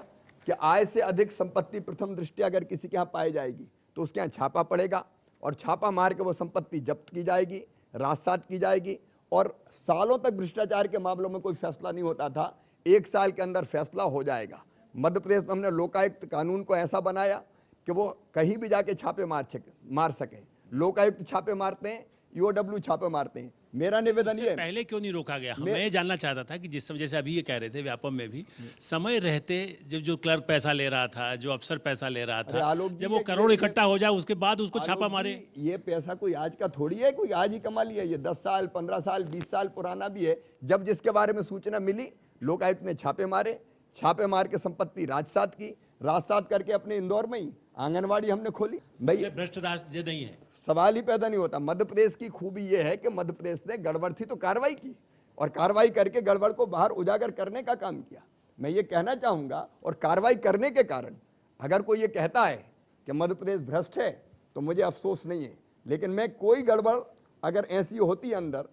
कि आय से अधिक संपत्ति प्रथम दृष्टया अगर किसी के यहाँ पाई जाएगी तो उसके यहाँ छापा पड़ेगा, और छापा मार के वो संपत्ति जब्त की जाएगी, राजसात की जाएगी, और सालों तक भ्रष्टाचार के मामलों में कोई फैसला नहीं होता था, 1 साल के अंदर फैसला हो जाएगा। मध्य प्रदेश में हमने लोकायुक्त कानून को ऐसा बनाया कि वो कहीं भी जाके छापे मार सके। लोकायुक्त छापे मारते हैं, ईओडब्ल्यू छापे मारते हैं। मेरा निवेदन ये, पहले क्यों नहीं रोका गया? मैं ये जानना चाहता था कि जिस समय, जैसे अभी ये कह रहे थे व्यापम में भी समय रहते जो क्लर्क पैसा ले रहा था, जो अफसर पैसा ले रहा था, जब वो करोड़ इकट्ठा हो जाए उसके बाद उसको छापा मारे। ये पैसा कोई आज का थोड़ी है, कोई आज ही कमा लिया। ये 10 साल, 15 साल, 20 साल पुराना भी है। जब जिसके बारे में सूचना मिली, लोकायुक्त ने छापे मारे, छापे मार के संपत्ति राजसात की, राजसात करके अपने इंदौर में ही आंगनवाड़ी हमने खोली। भाई भ्रष्ट राज्य नहीं है, सवाल ही पैदा नहीं होता। मध्य प्रदेश की खूबी यह है कि मध्य प्रदेश ने गड़बड़ थी तो कार्रवाई की, और कार्रवाई करके गड़बड़ को बाहर उजागर करने का काम किया। मैं ये कहना चाहूँगा, और कार्रवाई करने के कारण अगर कोई ये कहता है कि मध्य प्रदेश भ्रष्ट है तो मुझे अफसोस नहीं है, लेकिन मैं कोई गड़बड़ अगर ऐसी होती है अंदर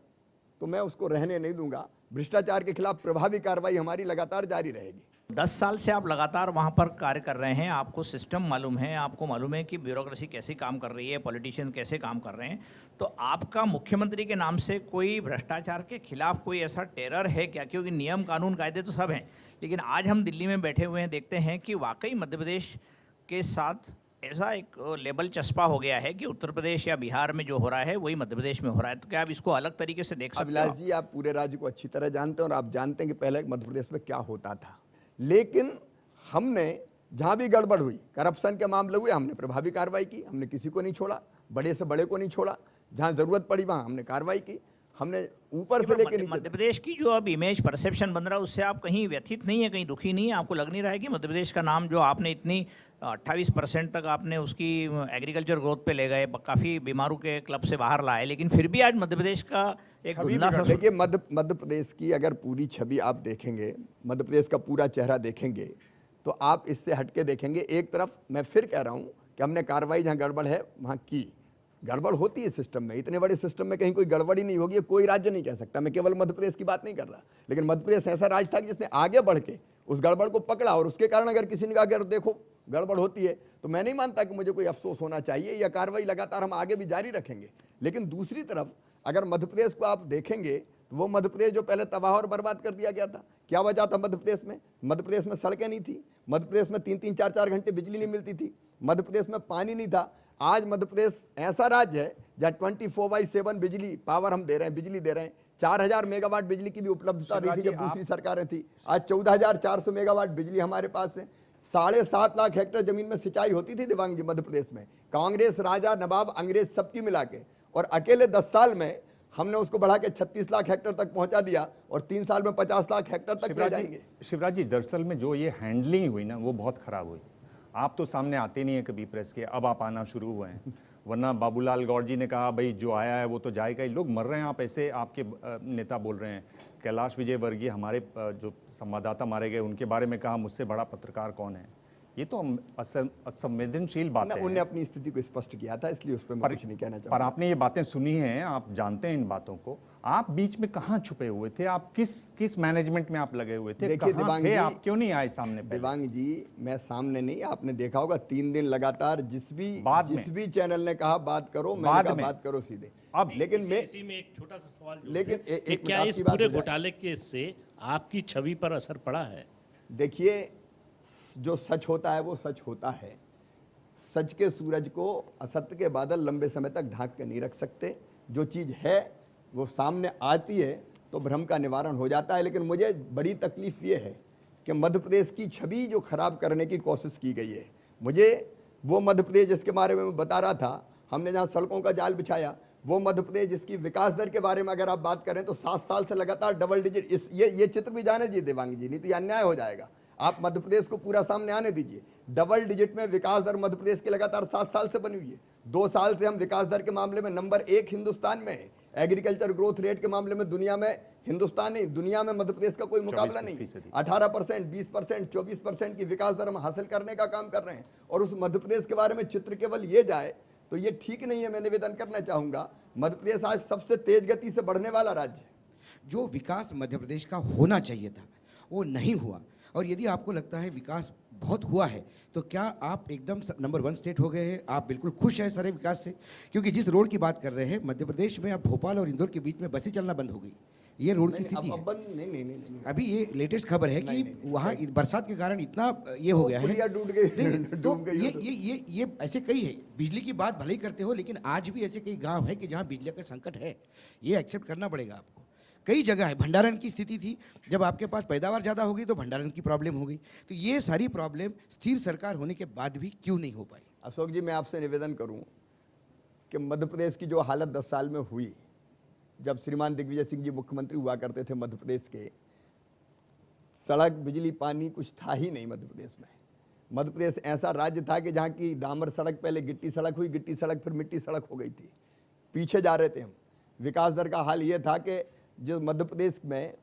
तो मैं उसको रहने नहीं दूंगा। भ्रष्टाचार के खिलाफ प्रभावी कार्रवाई हमारी लगातार जारी रहेगी। 10 साल से आप लगातार वहाँ पर कार्य कर रहे हैं, आपको सिस्टम मालूम है, आपको मालूम है कि ब्यूरोक्रेसी कैसे काम कर रही है, पॉलिटिशियंस कैसे काम कर रहे हैं। तो आपका मुख्यमंत्री के नाम से कोई भ्रष्टाचार के खिलाफ कोई ऐसा टेरर है क्या? क्योंकि नियम कानून कायदे तो सब हैं, लेकिन आज हम दिल्ली में बैठे हुए हैं, देखते हैं कि वाकई मध्य प्रदेश के साथ ऐसा एक लेबल चस्पा हो गया है कि उत्तर प्रदेश या बिहार में जो हो रहा है वही मध्य प्रदेश में हो रहा है। तो क्या आप इसको अलग तरीके से देख सकते हैं? अभिलाष जी, आप पूरे राज्य को अच्छी तरह जानते हैं, और आप जानते हैं कि पहले मध्य प्रदेश में क्या होता था। लेकिन हमने जहां भी गड़बड़ हुई, करप्शन के मामले हुए, हमने प्रभावी कार्रवाई की। हमने किसी को नहीं छोड़ा, बड़े से बड़े को नहीं छोड़ा। जहां जरूरत पड़ी वहां हमने कार्रवाई की। हमने ऊपर से लेकर मध्य प्रदेश की जो अब इमेज परसेप्शन बन रहा है, उससे आप कहीं व्यथित नहीं है, कहीं दुखी नहीं है? आपको लग नहीं रहा है कि मध्य प्रदेश का नाम जो आपने इतनी 28% तक आपने उसकी एग्रीकल्चर ग्रोथ पे ले गए, काफ़ी बीमारू के क्लब से बाहर लाए, लेकिन फिर भी आज मध्य प्रदेश का एक देखिए, मध्य प्रदेश की अगर पूरी छवि आप देखेंगे, मध्य प्रदेश का पूरा चेहरा देखेंगे, तो आप इससे हटके देखेंगे। एक तरफ मैं फिर कह रहा हूँ कि हमने कार्रवाई जहाँ गड़बड़ है वहाँ की। गड़बड़ होती है सिस्टम में, इतने बड़े सिस्टम में कहीं कोई गड़बड़ ही नहीं होगी, कोई राज्य नहीं कह सकता। मैं केवल मध्य प्रदेश की बात नहीं कर रहा, लेकिन मध्य प्रदेश ऐसा राज्य था कि जिसने आगे बढ़ के उस गड़बड़ को पकड़ा, और उसके कारण अगर किसी ने कहा अगर देखो गड़बड़ होती है, तो मैं नहीं मानता कि मुझे कोई अफसोस होना चाहिए। या कार्रवाई लगातार हम आगे भी जारी रखेंगे। लेकिन दूसरी तरफ अगर मध्य प्रदेश को आप देखेंगे तो वो मध्य प्रदेश जो पहले तबाह और बर्बाद कर दिया गया था, क्या वजह था मध्य प्रदेश में? मध्य प्रदेश में सड़कें नहीं थी, मध्य प्रदेश में 3-3, 4-4 घंटे बिजली नहीं मिलती थी, मध्य प्रदेश में पानी नहीं था। आज मध्य प्रदेश ऐसा राज्य है जहाँ 24/7 बिजली पावर हम दे रहे हैं, बिजली दे रहे हैं। 4000 मेगावाट बिजली की भी उपलब्धता नहीं थी जब दूसरी सरकारें थी। आज 14,400 मेगावाट बिजली हमारे पास है। 7.5 लाख हेक्टेयर जमीन में सिंचाई होती थी दिवांग जी मध्य प्रदेश में, कांग्रेस, राजा, नवाब, अंग्रेज सबकी मिला के, और अकेले 10 साल में हमने उसको बढ़ा के 36 लाख हेक्टेयर तक पहुंचा दिया, और 3 साल में 50 लाख हेक्टेयर तक ले जाएंगे। शिवराज जी, दरअसल में जो ये हैंडलिंग हुई ना, वो बहुत खराब हुई। आप तो सामने आते नहीं है कभी प्रेस के, अब आप आना शुरू हुए हैं। वरना बाबूलाल गौर जी ने कहा भाई जो आया है वो तो जाएगा ही, लोग मर रहे हैं, आप ऐसे आपके नेता बोल रहे हैं। कैलाश विजयवर्गीय हमारे जो संवाददाता मारे गए उनके बारे में कहा मुझसे बड़ा पत्रकार कौन है। ये तो असंवेदनशील बात है। उन्होंने अपनी स्थिति को स्पष्ट किया था, इसलिए उस पर मैं कुछ नहीं कहना चाहूँगा। पर आपने ये बातें सुनी हैं, आप जानते हैं इन बातों को। आप बीच में कहाँ छुपे हुए थे? आप किस मैनेजमेंट में आप लगे हुए थे? देखिए कहाँ थे आप? क्यों नहीं आए सामने? दिवांग जी, मैं सामने नहीं, आपने देखा होगा 3 दिन लगातार जिस भी चैनल ने कहा बात करो, मैंने कहा बात करो सीधे। अब लेकिन इसी में एक छोटा सा सवाल, लेकिन क्या इस पूरे घोटाले के से आपकी छवि पर असर पड़ा है? देखिए, जो सच होता है वो सच होता है। सच के सूरज को असत्य के बादल लंबे समय तक ढांक के नहीं रख सकते। जो चीज़ है वो सामने आती है तो भ्रम का निवारण हो जाता है। लेकिन मुझे बड़ी तकलीफ ये है कि मध्य प्रदेश की छवि जो खराब करने की कोशिश की गई है। मुझे वो मध्य प्रदेश जिसके बारे में मैं बता रहा था, हमने जहाँ सड़कों का जाल बिछाया, वो मध्य प्रदेश जिसकी विकास दर के बारे में अगर आप बात करें तो 7 साल से लगातार डबल डिजिट, ये चित्र भी जाने दीजिए दिवांग जी, नहीं तो ये अन्याय हो जाएगा। आप मध्य प्रदेश को पूरा सामने आने दीजिए। डबल डिजिट में विकास दर मध्य प्रदेश के लगातार 7 साल से बनी हुई है। 2 साल से हम विकास दर के मामले में नंबर 1 हिंदुस्तान में है। एग्रीकल्चर ग्रोथ रेट के मामले में दुनिया में हिंदुस्तान नहीं, दुनिया में मध्य प्रदेश का कोई मुकाबला नहीं। 18%, 20%, 24% की विकास दर हम हासिल करने का काम कर रहे हैं। और उस मध्य प्रदेश के बारे में चित्र केवल ये जाए तो ये ठीक नहीं है। मैं निवेदन करना चाहूंगा, मध्य प्रदेश आज सबसे तेज गति से बढ़ने वाला राज्य है। जो विकास मध्य प्रदेश का होना चाहिए था वो नहीं हुआ। और यदि आपको लगता है विकास बहुत हुआ है तो क्या आप एकदम नंबर 1 स्टेट हो गए हैं? आप बिल्कुल खुश हैं सारे विकास से? क्योंकि जिस रोड की बात कर रहे हैं मध्य प्रदेश में, अब भोपाल और इंदौर के बीच में बसें चलना बंद हो गई। ये रोड की स्थिति है। नहीं। अभी ये लेटेस्ट खबर है कि वहाँ बरसात के कारण इतना ये हो गया है, डूब गई। तो ये ऐसे कई है। बिजली की बात भले ही करते हो, लेकिन आज भी ऐसे कई गांव है कि जहाँ बिजली का संकट है। ये एक्सेप्ट करना पड़ेगा आपको। कई जगह है, भंडारण की स्थिति थी, जब आपके पास पैदावार ज़्यादा हो गई तो भंडारण की प्रॉब्लम हो गई। तो ये सारी प्रॉब्लम स्थिर सरकार होने के बाद भी क्यों नहीं हो पाई? अशोक जी, मैं आपसे निवेदन करूं कि मध्य प्रदेश की जो हालत 10 साल में हुई, जब श्रीमान दिग्विजय सिंह जी मुख्यमंत्री हुआ करते थे मध्य प्रदेश के, सड़क, बिजली, पानी कुछ था ही नहीं मध्य प्रदेश में। मध्य प्रदेश ऐसा राज्य था कि जहाँ की डामर सड़क पहले गिट्टी सड़क हुई, गिट्टी सड़क फिर मिट्टी सड़क हो गई थी। पीछे जा रहे थे हम। विकास दर का हाल ये था कि जो मध्य प्रदेश में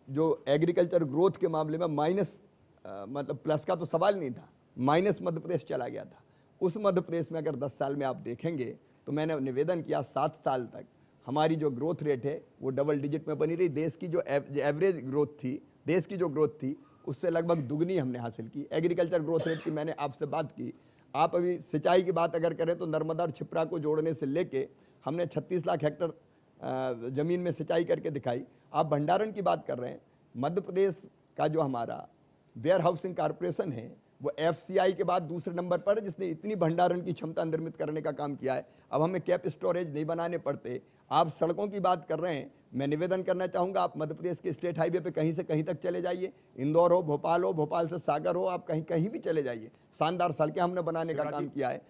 जो एग्रीकल्चर ग्रोथ के मामले में माइनस, मतलब प्लस का तो सवाल नहीं था, माइनस मध्य प्रदेश चला गया था। उस मध्य प्रदेश में अगर 10 साल में आप देखेंगे तो मैंने निवेदन किया 7 साल तक हमारी जो ग्रोथ रेट है वो डबल डिजिट में बनी रही। देश की जो एवरेज ग्रोथ थी, देश की जो ग्रोथ थी उससे लगभग दुगनी हमने हासिल की। एग्रीकल्चर ग्रोथ रेट की मैंने आपसे बात की। आप अभी सिंचाई की बात अगर करें तो नर्मदा और छिप्रा को जोड़ने से लेके हमने 36 लाख हेक्टर जमीन में सिंचाई करके दिखाई। आप भंडारण की बात कर रहे हैं, मध्य प्रदेश का जो हमारा वेयर हाउसिंग कारपोरेशन है वो FCI के बाद दूसरे नंबर पर है, जिसने इतनी भंडारण की क्षमता निर्मित करने का काम किया है। अब हमें कैप स्टोरेज नहीं बनाने पड़ते। आप सड़कों की बात कर रहे हैं, मैं निवेदन करना चाहूँगा आप मध्य प्रदेश के स्टेट हाईवे पे कहीं से कहीं तक चले जाइए, इंदौर हो, भोपाल से सागर हो, आप कहीं भी चले जाइए, शानदार सड़कें हमने बनाने का काम किया है।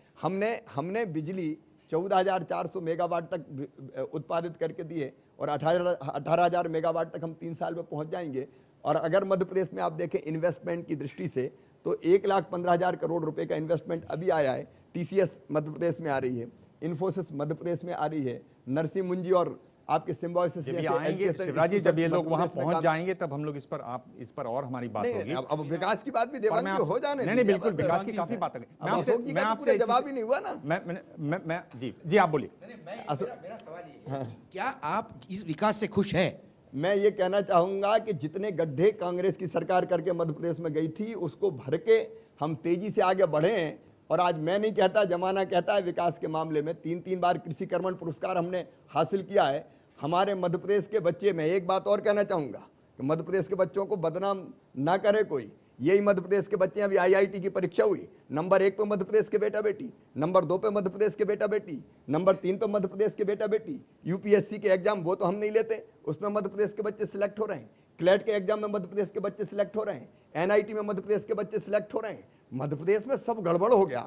हमने बिजली 14,400 मेगावाट तक उत्पादित करके दिए और 18,000 मेगावाट तक हम 3 साल में पहुंच जाएंगे। और अगर मध्य प्रदेश में आप देखें इन्वेस्टमेंट की दृष्टि से तो 1,15,000 करोड़ रुपए का इन्वेस्टमेंट अभी आया है। TCS मध्य प्रदेश में आ रही है, इन्फोसिस मध्य प्रदेश में आ रही है, नरसिंह मुंजी और आपके सिम्बायोसिस जब आएंगे शिवराज जी, जब ये लोग वहां पहुंच जाएंगे तब हम लोग इस पर और हमारी बात होगी। अब विकास की बात भी देवांग जी हो जाने। नहीं बिल्कुल, विकास की काफी बात है। मैं आपसे जवाब ही नहीं हुआ ना। मैं जी आप बोलिए। मेरा सवाल ये है, क्या आप इस विकास से खुश हैं? मैं ये कहना चाहूंगा कि जितने गड्ढे कांग्रेस की सरकार करके मध्य प्रदेश में गई थी उसको भर के हम तेजी से आगे बढ़े हैं। और आज मैं नहीं कहता, जमाना कहता है विकास के मामले में 3 बार कृषि कर्मण पुरस्कार हमने हासिल किया है। हमारे मध्य प्रदेश के बच्चे, मैं एक बात और कहना चाहूँगा कि मध्य प्रदेश के बच्चों को बदनाम ना करे कोई। यही मध्य प्रदेश के बच्चे, अभी IIT की परीक्षा हुई, नंबर 1 पे मध्य प्रदेश के बेटा बेटी, नंबर 2 पे मध्य प्रदेश के बेटा बेटी, नंबर 3 पे मध्य प्रदेश के बेटा बेटी। UPSC के एग्जाम वो तो हम नहीं लेते, उसमें मध्य प्रदेश के बच्चे सिलेक्ट हो रहे हैं। क्लेट के एग्जाम में मध्य प्रदेश के बच्चे सिलेक्ट हो रहे हैं। NIT में मध्य प्रदेश के बच्चे सिलेक्ट हो रहे हैं। मध्य प्रदेश में सब गड़बड़ हो गया,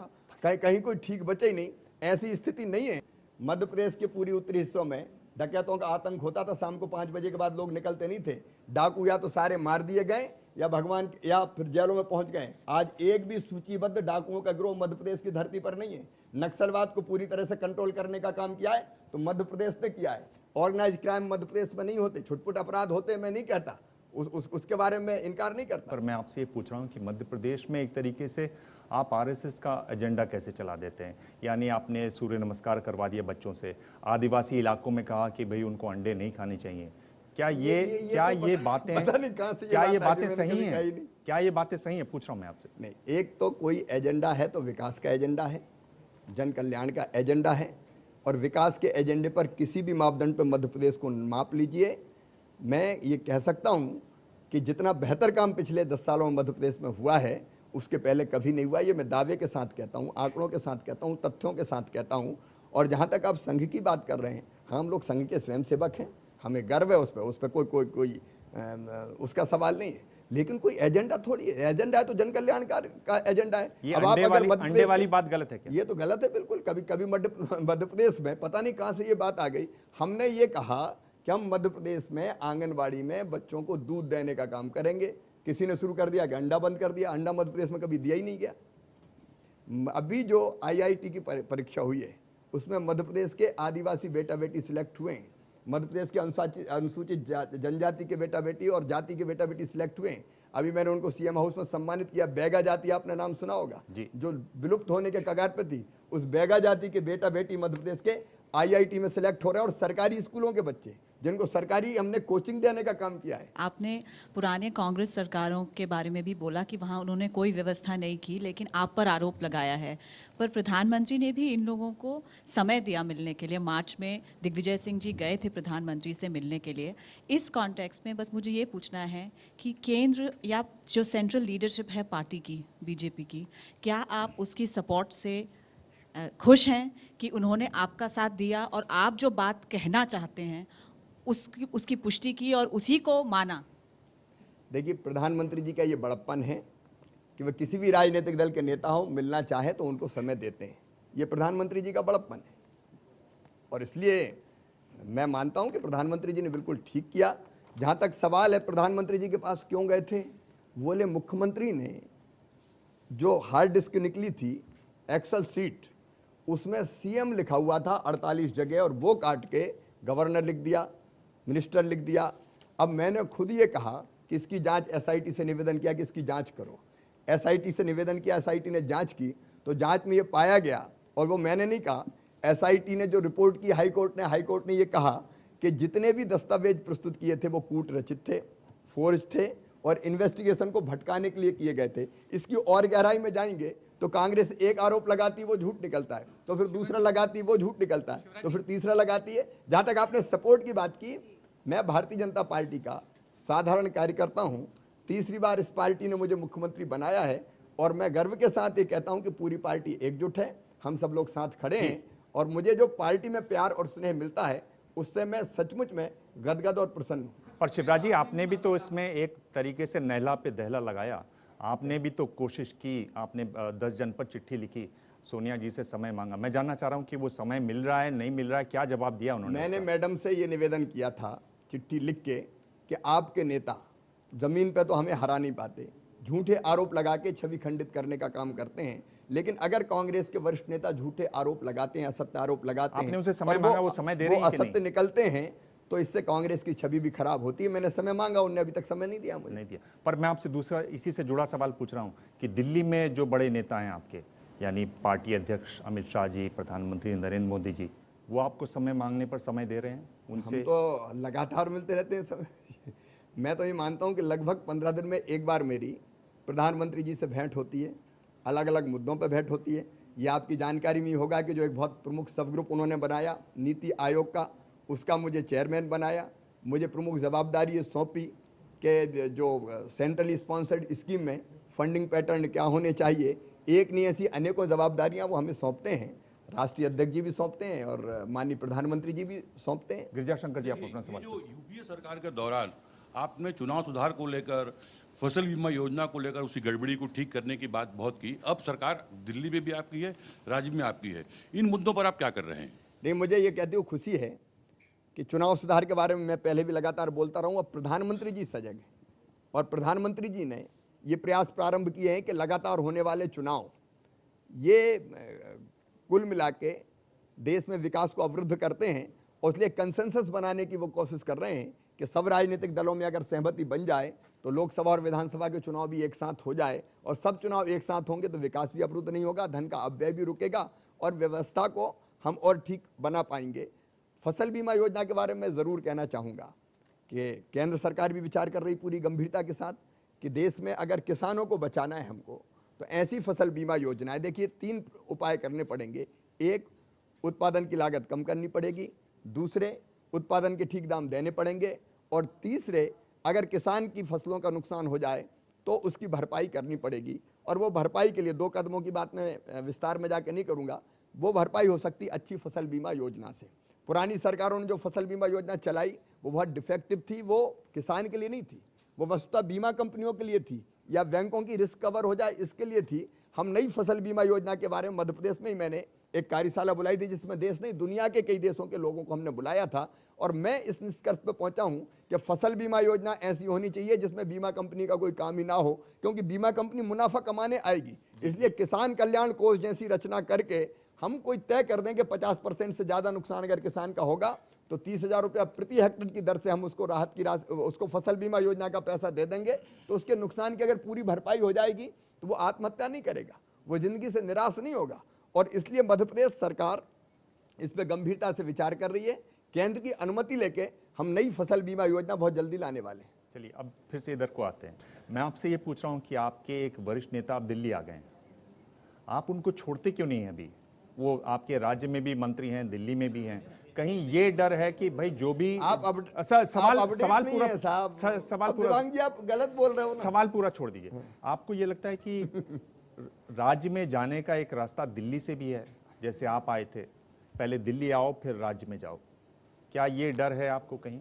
कहीं कोई ठीक बचे ही नहीं, ऐसी स्थिति नहीं है। मध्य प्रदेश के पूरी उत्तरी हिस्सों में डकैतों का आतंक होता था। शाम को 5 बजे के बाद लोग निकलते नहीं थे। डाकू या तो सारे मार दिए गए या भगवान या फिर जेलों में पहुंच गए। आज एक भी सूचीबद्ध डाकुओं का गिरोह मध्य प्रदेश की धरती पर नहीं है। नक्सलवाद को पूरी तरह से कंट्रोल करने का काम किया है तो मध्य प्रदेश ने किया है। ऑर्गेनाइज क्राइम मध्य प्रदेश में नहीं होते, छुटपुट अपराध होते, मैं नहीं कहता, उसके बारे में इनकार नहीं करता। पर मैं आपसे ये पूछ रहा हूँ कि मध्य प्रदेश में एक तरीके से आप आरएसएस का एजेंडा कैसे चला देते हैं? यानी आपने सूर्य नमस्कार करवा दिया बच्चों से, आदिवासी इलाकों में कहा कि भाई उनको अंडे नहीं खाने चाहिए। क्या ये बातें पता नहीं कहां से क्या ये बातें मैंने सही कभी हैं? कही नहीं। क्या ये बातें सही हैं? पूछ रहा हूँ मैं आपसे। नहीं, एक तो कोई एजेंडा है तो विकास का एजेंडा है, जन कल्याण का एजेंडा है, और विकास के एजेंडे पर किसी भी मापदंड पर मध्य प्रदेश को माप लीजिए। मैं ये कह सकता हूँ कि जितना बेहतर काम पिछले 10 सालों में मध्य प्रदेश में हुआ है उसके पहले कभी नहीं हुआ। ये मैं दावे के साथ कहता हूँ, आंकड़ों के साथ कहता हूँ, तथ्यों के साथ कहता हूँ। और जहाँ तक आप संघ की बात कर रहे हैं, हम लोग संघ के स्वयंसेवक हैं, हमें गर्व है उस पर कोई उसका सवाल नहीं है। लेकिन कोई एजेंडा थोड़ी है, एजेंडा है तो जन कल्याण का एजेंडा है। ये अब आप अगर अंडे वाली बात गलत है क्या? ये तो गलत है बिल्कुल। कभी मध्य प्रदेश में पता नहीं कहाँ से ये बात आ गई। हमने ये कहा कि हम मध्य प्रदेश में आंगनबाड़ी में बच्चों को दूध देने का काम करेंगे। किसी ने शुरू कर दिया कि अंडा बंद कर दिया। अंडा मध्य प्रदेश में कभी दिया ही नहीं गया। अभी जो IIT की परीक्षा हुई है उसमें मध्य प्रदेश के आदिवासी बेटा बेटी सिलेक्ट हुए हैं, मध्य प्रदेश के अनुसूचित जनजाति के बेटा बेटी और जाति के बेटा बेटी सिलेक्ट हुए हैं। अभी मैंने उनको CM हाउस में सम्मानित किया। बैगा जाति आपने नाम सुना होगा, जो विलुप्त होने के कगार पर थी, उस बैगा जाति के बेटा बेटी मध्य प्रदेश के IIT में सिलेक्ट हो रहे हैं। और सरकारी स्कूलों के बच्चे जिनको सरकारी हमने कोचिंग देने का काम किया है। आपने पुराने कांग्रेस सरकारों के बारे में भी बोला कि वहाँ उन्होंने कोई व्यवस्था नहीं की, लेकिन आप पर आरोप लगाया है। पर प्रधानमंत्री ने भी इन लोगों को समय दिया मिलने के लिए। मार्च में दिग्विजय सिंह जी गए थे प्रधानमंत्री से मिलने के लिए। इस कॉन्टेक्स्ट में बस मुझे ये पूछना है कि केंद्र या जो सेंट्रल लीडरशिप है पार्टी की, BJP की, क्या आप उसकी सपोर्ट से खुश हैं कि उन्होंने आपका साथ दिया और आप जो बात कहना चाहते हैं उसकी पुष्टि की और उसी को माना? देखिए, प्रधानमंत्री जी का ये बड़प्पन है कि वह किसी भी राजनीतिक दल के नेता हो, मिलना चाहे तो उनको समय देते हैं। ये प्रधानमंत्री जी का बड़प्पन है। और इसलिए मैं मानता हूं कि प्रधानमंत्री जी ने बिल्कुल ठीक किया। जहां तक सवाल है प्रधानमंत्री जी के पास क्यों गए थे, बोले मुख्यमंत्री ने जो हार्ड डिस्क निकली थी एक्सेल सीट, उसमें CM लिखा हुआ था 48 जगह, और वो काट के गवर्नर लिख दिया, मिनिस्टर लिख दिया। अब मैंने खुद ये कहा कि इसकी जांच SIT से निवेदन किया कि इसकी जांच करो। SIT से निवेदन किया, SIT ने जांच की, तो जांच में ये पाया गया, और वो मैंने नहीं कहा, SIT ने जो रिपोर्ट की हाईकोर्ट ने ये कहा कि जितने भी दस्तावेज प्रस्तुत किए थे वो कूट रचित थे, फोर्ज थे और इन्वेस्टिगेशन को भटकाने के लिए किए गए थे। इसकी और गहराई में जाएंगे तो कांग्रेस एक आरोप लगाती है वो झूठ निकलता है, तो फिर दूसरा लगाती है वो झूठ निकलता है, तो फिर तीसरा लगाती है। जहां तक आपने सपोर्ट की बात की, मैं भारतीय जनता पार्टी का साधारण कार्यकर्ता हूं। तीसरी बार इस पार्टी ने मुझे मुख्यमंत्री बनाया है, और मैं गर्व के साथ ये कहता हूं कि पूरी पार्टी एकजुट है, हम सब लोग साथ खड़े हैं। और मुझे जो पार्टी में प्यार और स्नेह मिलता है उससे मैं सचमुच में गदगद और प्रसन्न हूं। पर शिवराज जी, आपने भी तो इसमें एक तरीके से नहला पे दहला लगाया। आपने भी तो कोशिश की, आपने 10 जनपद चिट्ठी लिखी, सोनिया जी से समय मांगा। मैं जानना चाह रहा हूं कि वो समय मिल रहा है, नहीं मिल रहा है, क्या जवाब दिया उन्होंने? मैंने मैडम से ये निवेदन किया था चिट्ठी लिख के कि आपके नेता जमीन पे तो हमें हरा नहीं पाते, झूठे आरोप लगा के छवि खंडित करने का काम करते हैं। लेकिन अगर कांग्रेस के वरिष्ठ नेता झूठे आरोप लगाते हैं, असत्य आरोप लगाते हैं, आपने उनसे समय मांगा, वो समय दे रही हैं कि नहीं? असत्य निकलते हैं तो इससे कांग्रेस की छवि भी खराब होती है। मैंने समय मांगा, उन्होंने अभी तक समय नहीं दिया मुझे। नहीं दिया। पर मैं आपसे दूसरा इसी से जुड़ा सवाल पूछ रहा हूं कि दिल्ली में जो बड़े नेता हैं आपके, यानी पार्टी अध्यक्ष अमित शाह जी, प्रधानमंत्री नरेंद्र मोदी जी, वो आपको समय मांगने पर समय दे रहे हैं? उनसे हम तो लगातार मिलते रहते हैं समय। मैं तो ये मानता हूं कि लगभग 15 दिन में एक बार मेरी प्रधानमंत्री जी से भेंट होती है, अलग अलग मुद्दों पर भेंट होती है। ये आपकी जानकारी में होगा कि जो एक बहुत प्रमुख सब ग्रुप उन्होंने बनाया नीति आयोग का, उसका मुझे चेयरमैन बनाया। मुझे प्रमुख जवाबदारी सौंपी कि जो सेंट्रली स्पॉन्सर्ड स्कीम में फंडिंग पैटर्न क्या होने चाहिए। एक नहीं, ऐसी अनेकों जवाबदारियां वो हमें सौंपते हैं। राष्ट्रीय अध्यक्ष जी भी सौंपते हैं और माननीय प्रधानमंत्री जी भी सौंपते हैं। गिरिजाशंकर जी, आप अपना सवाल। जो यूपीए सरकार के दौरान आपने चुनाव सुधार को लेकर, फसल बीमा योजना को लेकर उसी गड़बड़ी को ठीक करने की बात बहुत की। अब सरकार दिल्ली में भी आपकी है, राज्य में आपकी है, इन मुद्दों पर आप क्या कर रहे हैं? नहीं, मुझे ये कहते हुए खुशी है कि चुनाव सुधार के बारे में मैं पहले भी लगातार बोलता रहूं। अब प्रधानमंत्री जी सजग हैं और प्रधानमंत्री जी ने ये प्रयास प्रारंभ किए हैं कि लगातार होने वाले चुनाव ये कुल मिला के देश में विकास को अवरुद्ध करते हैं, और इसलिए कंसेंसस बनाने की वो कोशिश कर रहे हैं कि सब राजनीतिक दलों में अगर सहमति बन जाए तो लोकसभा और विधानसभा के चुनाव भी एक साथ हो जाए, और सब चुनाव एक साथ होंगे तो विकास भी अवरुद्ध नहीं होगा, धन का अपव्यय भी रुकेगा और व्यवस्था को हम और ठीक बना पाएंगे। फसल बीमा योजना के बारे में ज़रूर कहना चाहूँगा कि केंद्र सरकार भी विचार कर रही पूरी गंभीरता के साथ कि देश में अगर किसानों को बचाना है हमको, तो ऐसी फसल बीमा योजनाएं, देखिए 3 उपाय करने पड़ेंगे। एक, उत्पादन की लागत कम करनी पड़ेगी, दूसरे, उत्पादन के ठीक दाम देने पड़ेंगे, और तीसरे, अगर किसान की फसलों का नुकसान हो जाए तो उसकी भरपाई करनी पड़ेगी। और वो भरपाई के लिए 2 कदमों की बात मैं विस्तार में जाकर नहीं करूँगा, वो भरपाई हो सकती अच्छी फसल बीमा योजना से। पुरानी सरकारों ने जो फसल बीमा योजना चलाई वो बहुत डिफेक्टिव थी, वो किसान के लिए नहीं थी, वो वस्तुतः बीमा कंपनियों के लिए थी या बैंकों की रिस्क कवर हो जाए इसके लिए थी। हम नई फसल बीमा योजना के बारे में मध्य प्रदेश में ही मैंने एक कार्यशाला बुलाई थी, जिसमें देश नहीं दुनिया के कई देशों के लोगों को हमने बुलाया था, और मैं इस निष्कर्ष पर पहुंचा हूं कि फसल बीमा योजना ऐसी होनी चाहिए जिसमें बीमा कंपनी का कोई काम ही ना हो, क्योंकि बीमा कंपनी मुनाफा कमाने आएगी। इसलिए किसान कल्याण कोष जैसी रचना करके हम कोई तय कर दें कि 50% से ज़्यादा नुकसान अगर किसान का होगा तो 30,000 रुपया प्रति हेक्टेयर की दर से हम उसको राहत की राशि, उसको फसल बीमा योजना का पैसा दे देंगे, तो उसके नुकसान की अगर पूरी भरपाई हो जाएगी तो वो आत्महत्या नहीं करेगा, वो जिंदगी से निराश नहीं होगा। और इसलिए मध्य प्रदेश सरकार इस पर गंभीरता से विचार कर रही है। केंद्र की अनुमति लेके हम नई फसल बीमा योजना बहुत जल्दी लाने वाले हैं। चलिए अब फिर से इधर को आते हैं। मैं आपसे ये पूछ रहा हूँ कि आपके एक वरिष्ठ नेता अब दिल्ली आ गए हैं, आप उनको छोड़ते क्यों नहीं हैं? अभी वो आपके राज्य में भी मंत्री हैं, दिल्ली में भी हैं, कहीं ये डर है कि भाई जो भी सवाल पूरा छोड़ दीजिए। आपको ये लगता है कि राज्य में जाने का एक रास्ता दिल्ली से भी है, जैसे आप आए थे, पहले दिल्ली आओ फिर राज्य में जाओ, क्या ये डर है आपको कहीं?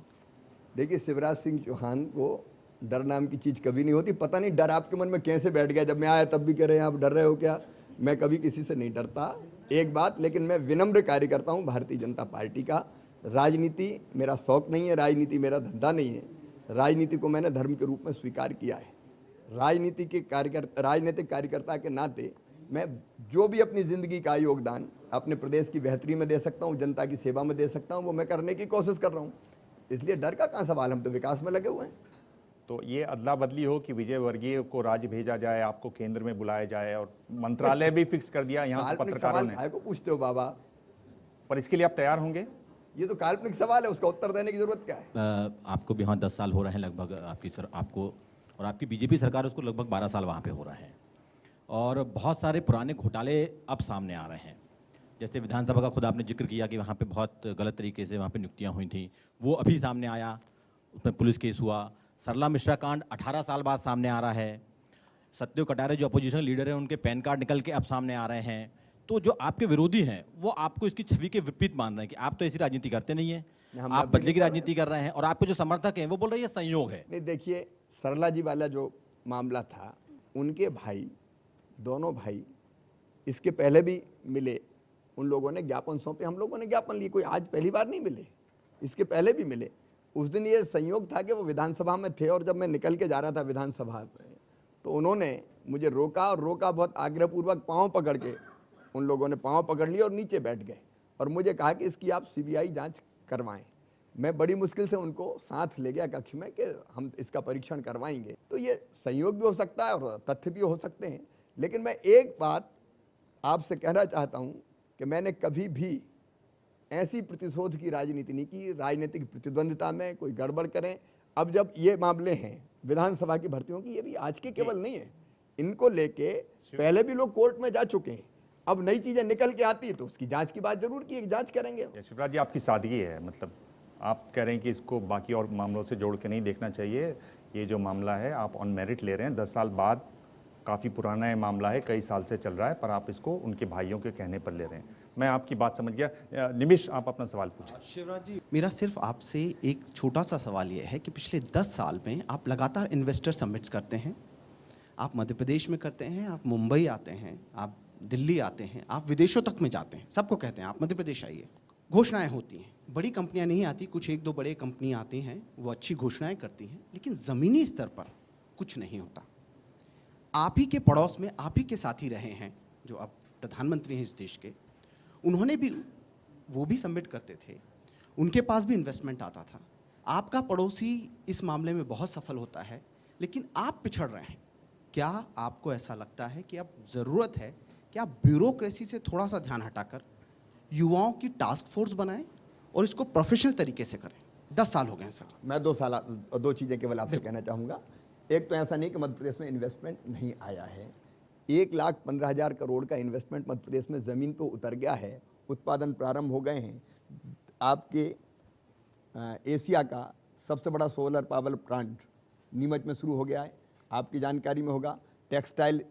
देखिए, शिवराज सिंह चौहान को डर नाम की चीज कभी नहीं होती। पता नहीं डर आपके मन में कैसे बैठ गया, जब मैं आया तब भी कह रहे हैं आप डर रहे हो क्या? मैं कभी किसी से नहीं डरता, एक बात, लेकिन मैं विनम्र कार्यकर्ता हूं भारतीय जनता पार्टी का। राजनीति मेरा शौक नहीं है, राजनीति मेरा धंधा नहीं है, राजनीति को मैंने धर्म के रूप में स्वीकार किया है। राजनीतिक कार्यकर्ता के नाते मैं जो भी अपनी ज़िंदगी का योगदान अपने प्रदेश की बेहतरी में दे सकता हूँ, जनता की सेवा में दे सकता हूँ, वो मैं करने की कोशिश कर रहा हूँ। इसलिए डर का कहाँ सवाल, हम तो विकास में लगे हुए हैं। तो ये अदला बदली हो कि विजय वर्गीय को राज्य भेजा जाए, आपको केंद्र में बुलाया जाए, और मंत्रालय भी फिक्स कर दिया यहाँ तो पत्रकारों ने। को पूछते हो बाबा, पर इसके लिए आप तैयार होंगे? ये तो काल्पनिक सवाल है, उसका उत्तर देने की जरूरत क्या है? आपको भी वहाँ 10 साल हो रहे हैं लगभग, आपको और आपकी बीजेपी सरकार उसको लगभग 12 साल वहाँ पे हो रहे हैं, और बहुत सारे पुराने घोटाले अब सामने आ रहे हैं। जैसे विधानसभा का खुद आपने जिक्र किया कि वहाँ पे बहुत गलत तरीके से वहाँ पे नियुक्तियाँ हुई थी, वो अभी सामने आया, उसमें पुलिस केस हुआ। सरला मिश्रा कांड 18 साल बाद सामने आ रहा है। सत्यदेव कटारे जो अपोजिशन लीडर हैं, उनके पैन कार्ड निकल के अब सामने आ रहे हैं। तो जो आपके विरोधी हैं वो आपको इसकी छवि के विपरीत मान रहे हैं कि आप तो ऐसी राजनीति करते नहीं हैं, आप बदले की राजनीति कर रहे हैं, और आपके जो समर्थक हैं वो बोल रहे हैं ये संयोग है। नहीं, देखिए, सरला जी वाला जो मामला था, उनके भाई, दोनों भाई इसके पहले भी मिले, उन लोगों ने ज्ञापन सौंपे, हम लोगों ने ज्ञापन लिए, कोई आज पहली बार नहीं मिले, इसके पहले भी मिले। उस दिन ये संयोग था कि वो विधानसभा में थे, और जब मैं निकल के जा रहा था विधानसभा में तो उन्होंने मुझे रोका, और रोका बहुत आग्रहपूर्वक, पाँव पकड़ के, उन लोगों ने पाँव पकड़ लिए और नीचे बैठ गए, और मुझे कहा कि इसकी आप CBI जांच करवाएं। मैं बड़ी मुश्किल से उनको साथ ले गया कक्ष में कि हम इसका परीक्षण करवाएंगे। तो ये संयोग भी हो सकता है और तथ्य भी हो सकते हैं, लेकिन मैं एक बात आपसे कहना चाहता हूँ कि मैंने कभी भी ऐसी प्रतिशोध की राजनीति नहीं की, राजनीतिक प्रतिद्वंदिता में कोई गड़बड़ करें। अब जब ये मामले हैं विधानसभा की भर्तियों की, ये भी आज के केवल नहीं है, इनको लेके पहले भी लोग कोर्ट में जा चुके हैं, अब नई चीजें निकल के आती है तो उसकी जांच की बात जरूर की, जांच करेंगे। शिवराज जी, आपकी सादगी है, मतलब आप कह रहे हैं कि इसको बाकी और मामलों से जोड़ के नहीं देखना चाहिए, ये जो मामला है आप ऑन मेरिट ले रहे हैं, 10 साल बाद, काफ़ी पुराना ये मामला है, कई साल से चल रहा है, पर आप इसको उनके भाइयों के कहने पर ले रहे हैं। मैं आपकी बात समझ गया। निमिष, आप अपना सवाल पूछें। शिवराज जी, मेरा सिर्फ आपसे एक छोटा सा सवाल ये है कि पिछले 10 साल में आप लगातार इन्वेस्टर समिट्स करते हैं, आप मध्य प्रदेश में करते हैं, आप मुंबई आते हैं, आप दिल्ली आते हैं, आप विदेशों तक में जाते हैं, सबको कहते हैं आप मध्य प्रदेश आइए। घोषणाएं होती हैं, बड़ी कंपनियां नहीं आती, कुछ 1-2 बड़े कंपनियां आती हैं, वो अच्छी घोषणाएं करती हैं, लेकिन ज़मीनी स्तर पर कुछ नहीं होता। आप ही के पड़ोस में आप ही के साथी रहे हैं जो अब प्रधानमंत्री हैं इस देश के, उन्होंने भी, वो भी सबमिट करते थे, उनके पास भी इन्वेस्टमेंट आता था। आपका पड़ोसी इस मामले में बहुत सफल होता है, लेकिन आप पिछड़ रहे हैं। क्या आपको ऐसा लगता है कि अब ज़रूरत है कि आप ब्यूरोक्रेसी से थोड़ा सा ध्यान हटाकर युवाओं की टास्क फोर्स बनाएं और इसको प्रोफेशनल तरीके से करें? 10 साल हो गए हैं सर। मैं 2 साल, 2 चीज़ें केवल आपसे कहना चाहूँगा। एक तो ऐसा नहीं कि मध्य प्रदेश में इन्वेस्टमेंट नहीं आया है। 1,15,000 करोड़ का इन्वेस्टमेंट मध्य प्रदेश में ज़मीन पर उतर गया है, उत्पादन प्रारंभ हो गए हैं। आपके एशिया का सबसे बड़ा सोलर पावर प्लांट नीमच में शुरू हो गया है। आपकी जानकारी में होगा, टेक्सटाइल